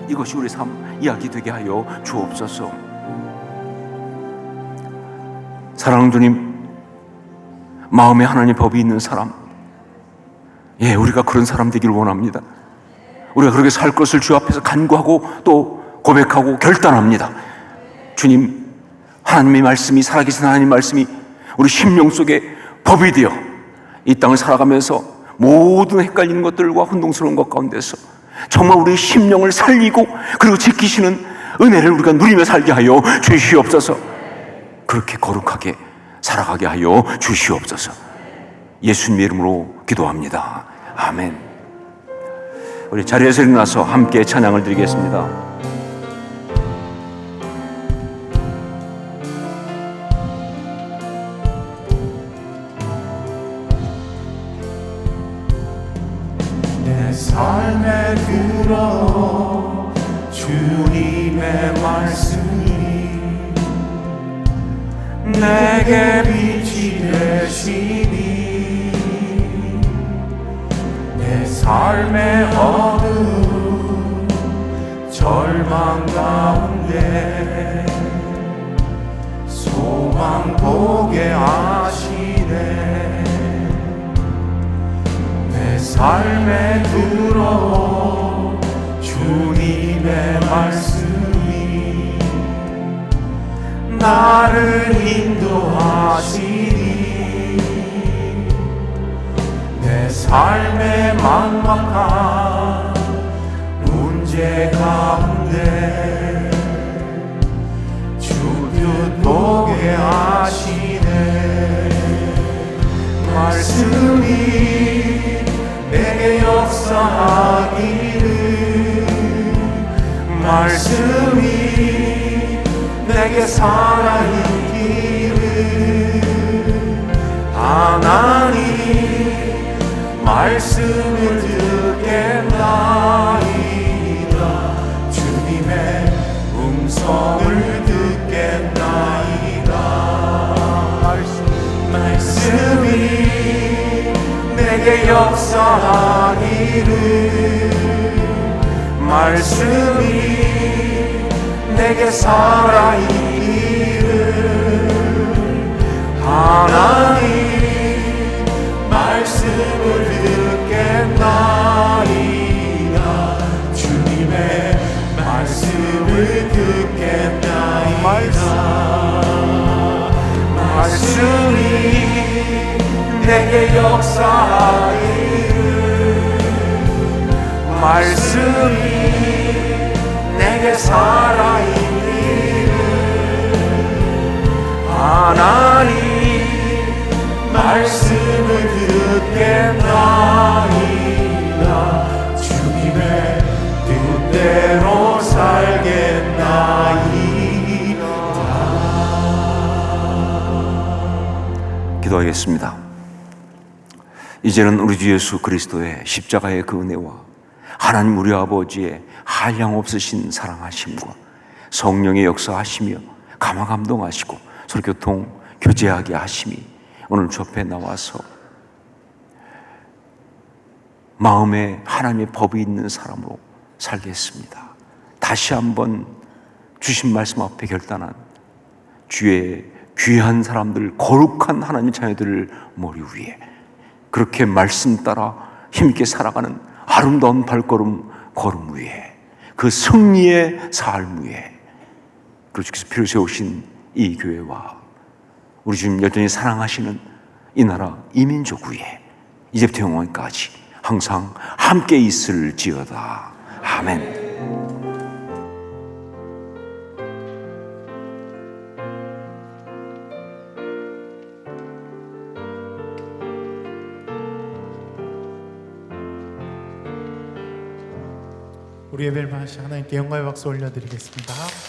이것이 우리 삶 이야기 되게 하여 주옵소서. 사랑하는 주님, 마음에 하나님의 법이 있는 사람, 예, 우리가 그런 사람 되기를 원합니다. 우리가 그렇게 살 것을 주 앞에서 간구하고 또 고백하고 결단합니다. 주님, 하나님의 말씀이, 살아계신 하나님의 말씀이 우리 심령 속에 법이 되어 이 땅을 살아가면서 모든 헷갈리는 것들과 혼동스러운 것 가운데서 정말 우리의 심령을 살리고 그리고 지키시는 은혜를 우리가 누리며 살게 하여 주시옵소서. 그렇게 거룩하게 살아가게 하여 주시옵소서. 예수님의 이름으로 기도합니다. 아멘. 우리 자리에서 일어나서 함께 찬양을 드리겠습니다. 내 삶에 들어 주님의 말씀이 내게 빛이 되시니 내 삶의 어두운 절망 가운데 소망 보게 하시네. 내 삶에 들어 주님의 말씀이 나를 인도하시니 내 삶의 막막한 문제 가운데 주 뜻 보게 하시네. 말씀이 내게 역사하기를, 말씀이 내게 살아있기를, 하나님 말씀을 듣겠나이다. 주님의 음성을 듣겠나이다. 말씀이 내게 역사하기를, 말씀이 내게 살아있기를, 하나님 말씀을 듣겠나이다. 주님의 말씀을 듣겠나이다. 말씀이 내게 역사하기를, 말씀이 내게 살아있기를. 하나님 말씀을 듣겠나이다. 주님의 뜻대로 살겠나이다. 기도하겠습니다. 이제는 우리 주 예수 그리스도의 십자가의 그 은혜와 하나님 우리 아버지의 한량없으신 사랑하심과 성령의 역사하시며 감화 감동하시고 서로 교통 교제하게 하심이 오늘 주 앞에 나와서 마음에 하나님의 법이 있는 사람으로 살겠습니다. 다시 한번 주신 말씀 앞에 결단한 주의 귀한 사람들, 거룩한 하나님의 자녀들을 머리 위에 그렇게 말씀 따라 힘있게 살아가는 아름다운 발걸음 걸음 위에 그 승리의 삶 위에 그리고 주께서 필요 세우신 이 교회와 우리 주님 여전히 사랑하시는 이 나라 이 민족 위에 이제부터 영원까지 항상 함께 있을지어다. 아멘. 우리 예배를 마시 하나님께 영광의 박수 올려드리겠습니다.